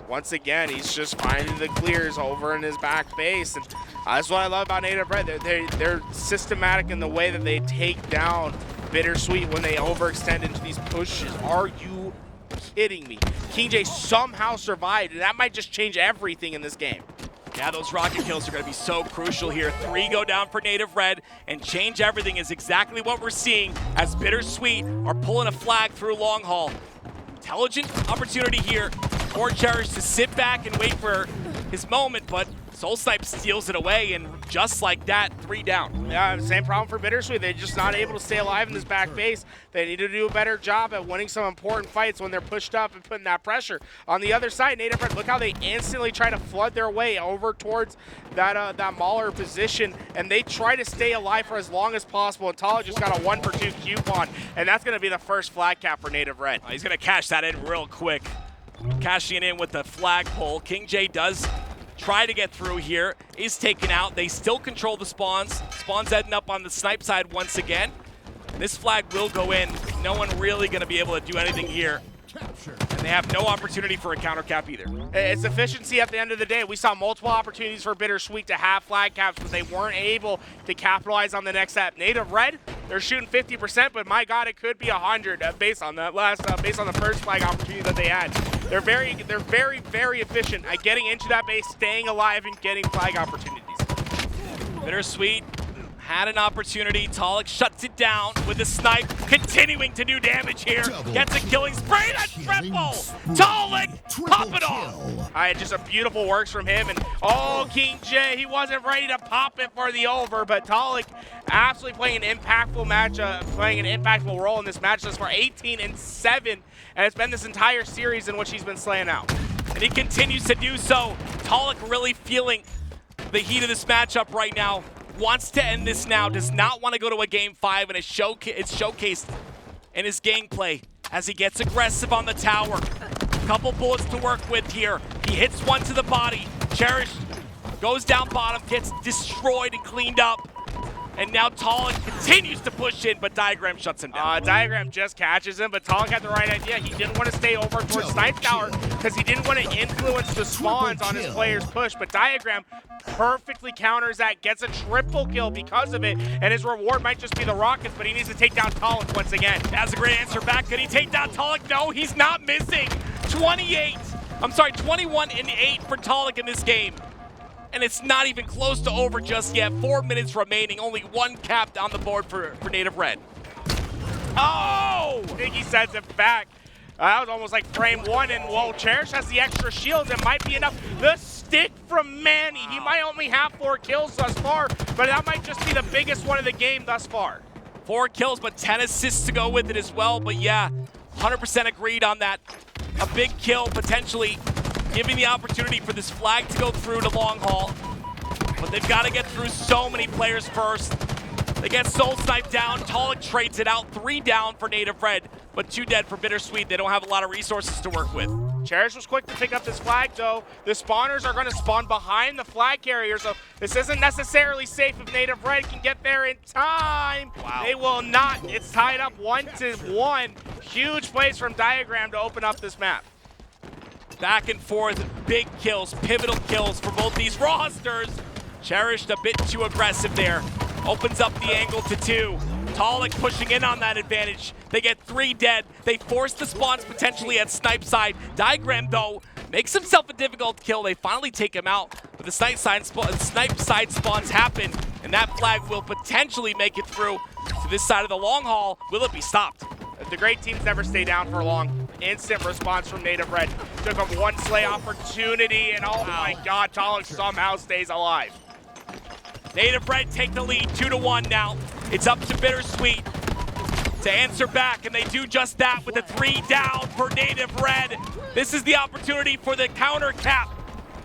once again, he's just finding the clears over in his back base, and that's what I love about Native Red. They're systematic in the way that they take down BitterSweet when they overextend into these pushes. Are you kidding me? KingJay somehow survived, and that might just change everything in this game. Yeah, those rocket kills are going to be so crucial here. 3 go down for Native Red, and change everything is exactly what we're seeing as BitterSweet are pulling a flag through Long Haul. Intelligent opportunity here for Cherished to sit back and wait for his moment, but SoulSnipe steals it away, and just like that, 3 down. Yeah, same problem for BitterSweet. They're just not able to stay alive in this back base. They need to do a better job at winning some important fights when they're pushed up and putting that pressure. On the other side, Native Red, look how they instantly try to flood their way over towards that Mauler position, and they try to stay alive for as long as possible. And Taulek just got a 1-for-2 coupon, and that's going to be the first flag cap for Native Red. He's going to cash that in real quick. Cashing it in with the flagpole. KingJay does try to get through here, is taken out. They still control the spawns. Spawns ending up on the snipe side once again. This flag will go in. No one really going to be able to do anything here. And they have no opportunity for a counter cap either. It's efficiency at the end of the day. We saw multiple opportunities for BitterSweet to have flag caps, but they weren't able to capitalize on the next step. Native Red, they're shooting 50%, but my God, it could be 100 based on that based on the first flag opportunity that they had. They're very, very efficient at getting into that base, staying alive, and getting flag opportunities. BitterSweet had an opportunity. Taulek shuts it down with a snipe, continuing to do damage here. Gets a killing spree, that's triple! Taulek, pop it off! All right, just a beautiful works from him, and oh, KingJay, he wasn't ready to pop it for the over, but Taulek absolutely playing an impactful match, playing an impactful role in this match. That's for 18-7, and it's been this entire series in which he's been slaying out. And he continues to do so. Taulek really feeling the heat of this matchup right now. Wants to end this now, does not want to go to a game 5, and it's showcased in his gameplay as he gets aggressive on the tower. Couple bullets to work with here. He hits one to the body. Cherished goes down bottom, gets destroyed and cleaned up. And now Taulek continues to push in, but Diagram shuts him down. Diagram just catches him, but Taulek had the right idea. He didn't want to stay over towards Snipe Tower because he didn't want to influence the spawns on his player's push, but Diagram perfectly counters that, gets a triple kill because of it, and his reward might just be the rockets, but he needs to take down Taulek once again. That's a great answer back. Could he take down Taulek? No, he's not missing. 21 and 8 for Taulek in this game. And it's not even close to over just yet. 4 minutes remaining, only 1 capped on the board for Native Red. Oh! Piggy sends it back. That was almost like frame one, and while Cherished has the extra shields, it might be enough. The stick from Manny. He might only have 4 kills thus far, but that might just be the biggest one of the game thus far. 4 kills, but 10 assists to go with it as well. But yeah, 100% agreed on that. A big kill, potentially giving the opportunity for this flag to go through to long haul. But they've got to get through so many players first. They get SoulSnipe down. Taulek trades it out. 3 down for Native Red, but 2 dead for BitterSweet. They don't have a lot of resources to work with. Cherished was quick to pick up this flag, though. The spawners are going to spawn behind the flag carrier, so this isn't necessarily safe if Native Red can get there in time. Wow. They will not. It's tied up 1-1. Huge plays from Diagram to open up this map. Back and forth, big kills, pivotal kills for both these rosters. Cherished a bit too aggressive there. Opens up the angle to 2. Taulek pushing in on that advantage. They get 3 dead. They force the spawns potentially at Snipe side. Diagram, though, makes himself a difficult kill. They finally take him out, but the Snipe side spawns happen, and that flag will potentially make it through to this side of the long haul. Will it be stopped? The great teams never stay down for long. Instant response from Native Red. Took him 1 slay opportunity, and oh my god, Taulek somehow stays alive. Native Red take the lead, 2-1 now. It's up to BitterSweet to answer back, and they do just that with a 3 down for Native Red. This is the opportunity for the counter cap.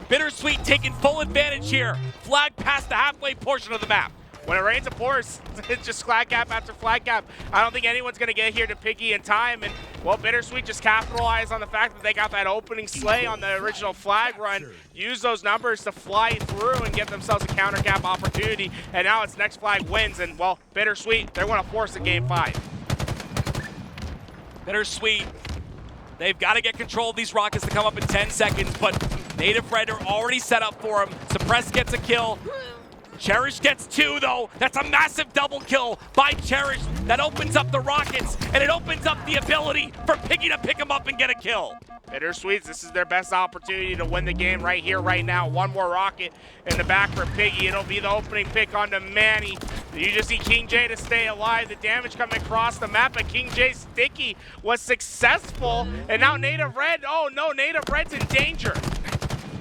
BitterSweet taking full advantage here. Flag past the halfway portion of the map. When it rains, of course, it's just flag cap after flag cap. I don't think anyone's going to get here to Piggy in time. And, well, BitterSweet just capitalized on the fact that they got that opening slay on the original flag run. Use those numbers to fly through and get themselves a counter cap opportunity. And now it's next flag wins. And, well, BitterSweet, they want to force a game 5. BitterSweet, they've got to get control of these rockets to come up in 10 seconds. But Native Red are already set up for him. Suppress gets a kill. Cherished gets 2, though. That's a massive double kill by Cherished. That opens up the rockets, and it opens up the ability for Piggy to pick him up and get a kill. BitterSweets, this is their best opportunity to win the game right here, right now. 1 more rocket in the back for Piggy. It'll be the opening pick onto Manny. You just see KingJay to stay alive. The damage coming across the map, but KingJay's sticky was successful. And now Native Red, oh no, Native Red's in danger.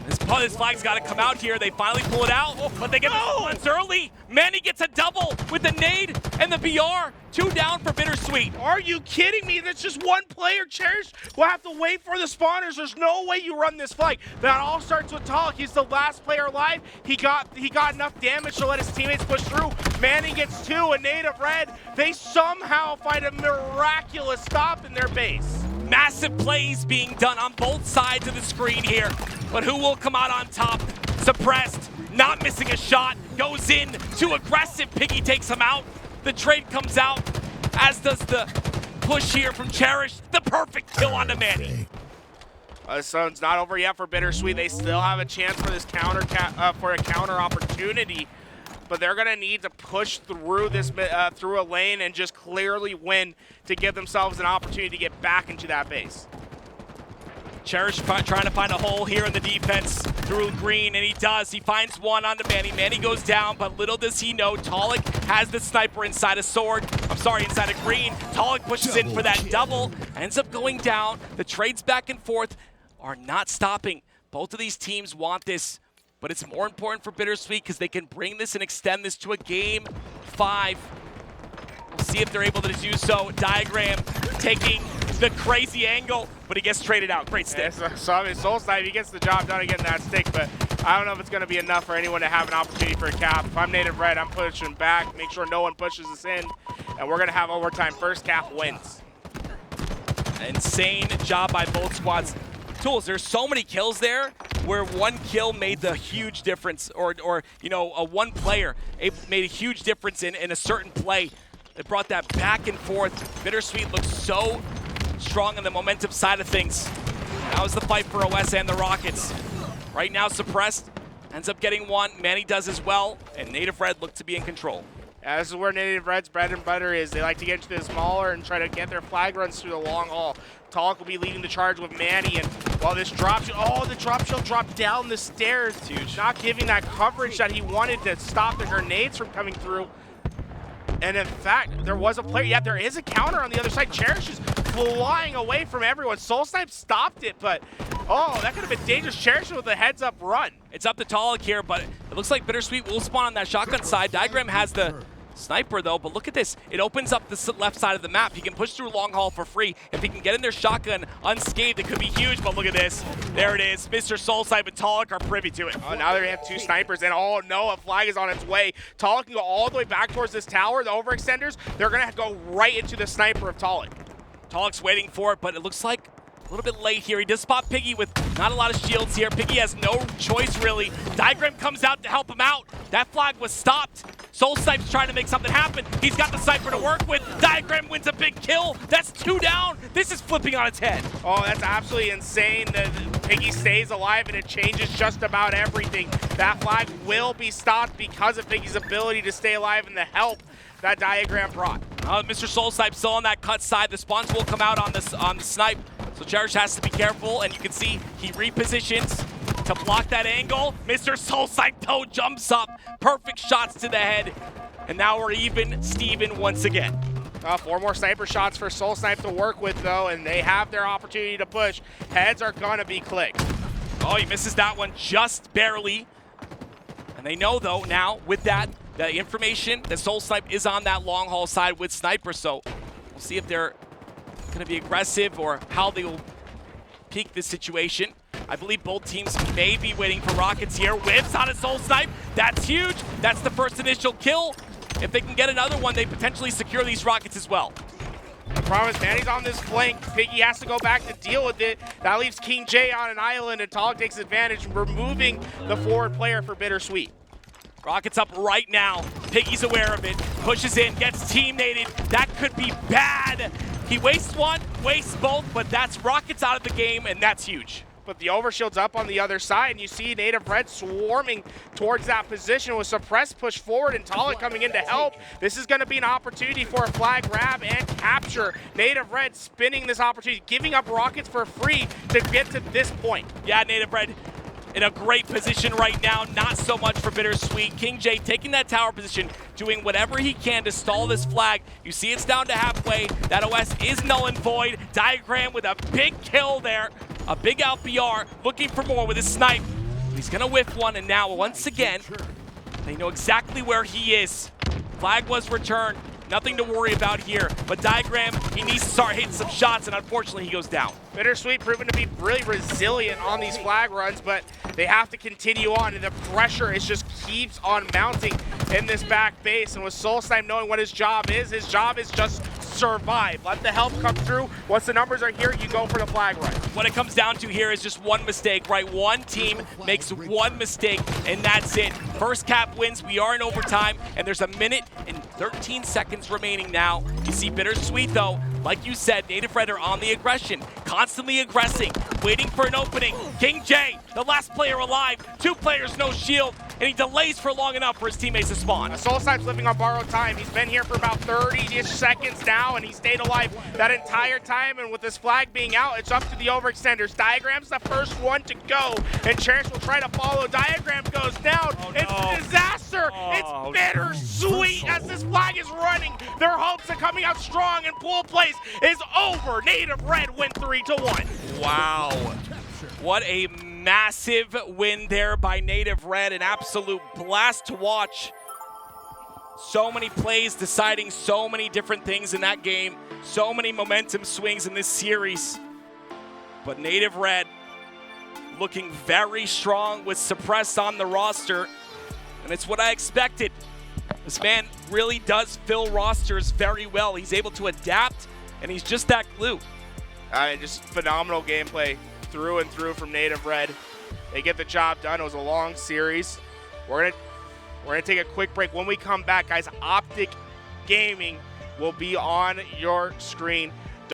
This flag's got to come out here. They finally pull it out, but they get the ones early. Manny gets a double with the nade and the BR. 2 down for BitterSweet. Are you kidding me? That's just 1 player, Cherished. We'll have to wait for the spawners. There's no way you run this flag. That all starts with Taulek. He's the last player alive. He got enough damage to let his teammates push through. Manny gets 2, and Native Red, they somehow find a miraculous stop in their base. Massive plays being done on both sides of the screen here. But who will come out on top? Suppressed, not missing a shot, goes in, too aggressive. Piggy takes him out. The trade comes out, as does the push here from Cherished. The perfect kill onto Manny. This one's not over yet for BitterSweet. They still have a chance for this counter opportunity. But they're going to need to push through this through a lane and just clearly win to give themselves an opportunity to get back into that base. Cherished trying to find a hole here in the defense through green, and he does. He finds 1 onto Manny. Manny goes down, but little does he know, Taulek has the sniper inside a sword. Inside a green. Taulek pushes in for that double, ends up going down. The trades back and forth are not stopping. Both of these teams want this. But it's more important for BitterSweet because they can bring this and extend this to a game 5. We'll see if they're able to do so. Diagram taking the crazy angle, but he gets traded out. Great stick. Yeah, so I mean, SoulSnipe, he gets the job done getting that stick, but I don't know if it's going to be enough for anyone to have an opportunity for a cap. If I'm Native Red, I'm pushing back, make sure no one pushes us in, and we're going to have overtime. First cap wins. Insane job by both squads. Tools, there's so many kills there where 1 kill made the huge difference, or you know, a 1 player made a huge difference in a certain play. It brought that back and forth. BitterSweet looks so strong on the momentum side of things. That was the fight for OS and the Rockets. Right now, Suppressed ends up getting 1. Manny does as well, and Native Red look to be in control. Yeah, this is where Native Red's bread and butter is. They like to get into the smaller and try to get their flag runs through the long haul. Taulek will be leading the charge with Manny, and while this drop shield, the drop shield dropped down the stairs. Huge. Not giving that coverage that he wanted to stop the grenades from coming through. And in fact, there was a player. Yeah, there is a counter on the other side. Cherished is flying away from everyone. SoulSnipe stopped it, but oh, that could have been dangerous. Cherished with a heads-up run. It's up to Taulek here, but it looks like BitterSweet will spawn on that shotgun side. Diagram has the sniper though, but look at this. It opens up the left side of the map. He can push through long haul for free. If he can get in their shotgun unscathed, it could be huge, but look at this. There it is. Mr. SoulSnipe and Taulek are privy to it. Oh, now they have two snipers, and oh no, a flag is on its way. Taulek can go all the way back towards this tower. The overextenders, they're gonna go right into the sniper of Taulek. Taulek's waiting for it, but it looks like a little bit late here. He does spot Piggy with not a lot of shields here. Piggy has no choice, really. Diagram comes out to help him out. That flag was stopped. SoulSnipe's trying to make something happen. He's got the sniper to work with. Diagram wins a big kill. That's 2 down. This is flipping on its head. Oh, that's absolutely insane. Piggy stays alive, and it changes just about everything. That flag will be stopped because of Piggy's ability to stay alive and the help that Diagram brought. Mr. SoulSnipe still on that cut side. The spawns will come out on the snipe. So Cherished has to be careful, and you can see he repositions to block that angle. Mr. SoulSnipe toe jumps up. Perfect shots to the head. And now we're even Steven once again. 4 more sniper shots for SoulSnipe to work with, though, and they have their opportunity to push. Heads are going to be clicked. Oh, he misses that one just barely. And they know, though, now with that, the information that SoulSnipe is on that long haul side with Sniper. So we'll see if they're going to be aggressive or how they will peak this situation. I believe both teams may be waiting for rockets here. Whips on a SoulSnipe. That's huge. That's the first initial kill. If they can get another one, they potentially secure these rockets as well. The problem is Manny's on this flank. Piggy has to go back to deal with it. That leaves KingJay on an island, and Taulek takes advantage, removing the forward player for BitterSweet. Rockets up right now. Piggy's aware of it. Pushes in, gets team-nated. That could be bad. He wastes one, wastes both, but that's rockets out of the game, and that's huge. But the overshield's up on the other side, and you see Native Red swarming towards that position with Suppress push forward and Taulek coming in to help. This is going to be an opportunity for a flag grab and capture. Native Red spinning this opportunity, giving up rockets for free to get to this point. Yeah, Native Red in a great position right now, not so much for BitterSweet. KingJay taking that tower position, doing whatever he can to stall this flag. You see it's down to halfway. That OS is null and void. Diagram with a big kill there. A big out BR, looking for more with his snipe. He's gonna whiff one, and now once again, they know exactly where he is. Flag was returned. Nothing to worry about here, but Diagram, he needs to start hitting some shots, and unfortunately he goes down. BitterSweet proven to be really resilient on these flag runs, but they have to continue on, and the pressure is just keeps on mounting in this back base. And with SoulSnipe knowing what his job is just survive. Let the help come through. Once the numbers are here, you go for the flag run. What it comes down to here is just one mistake, right? One team makes one mistake, and that's it. First cap wins. We are in overtime, and there's 1 minute and 13 seconds remaining now. You see BitterSweet, though, like you said, Native Red are on the aggression, constantly aggressing, waiting for an opening. KingJay, the last player alive, 2 players, no shield, and he delays for long enough for his teammates to spawn. SoulSnipe's living on borrowed time. He's been here for about 30-ish seconds now, and he stayed alive that entire time. And with this flag being out, it's up to the overextenders. Diagram's the first one to go, and Cherished will try to follow. Diagram goes down. Oh, no. It's a disaster. It's BitterSweet as this flag is running. Their hopes are coming out strong, and pool place is over. Native Red win 3-1. Wow. What a massive win there by Native Red. An absolute blast to watch. So many plays deciding so many different things in that game. So many momentum swings in this series. But Native Red looking very strong with Suppress on the roster. And it's what I expected. This man really does fill rosters very well. He's able to adapt, and he's just that glue. Just phenomenal gameplay through and through from Native Red. They get the job done. It was a long series. We're gonna take a quick break. When we come back, guys, Optic Gaming will be on your screen.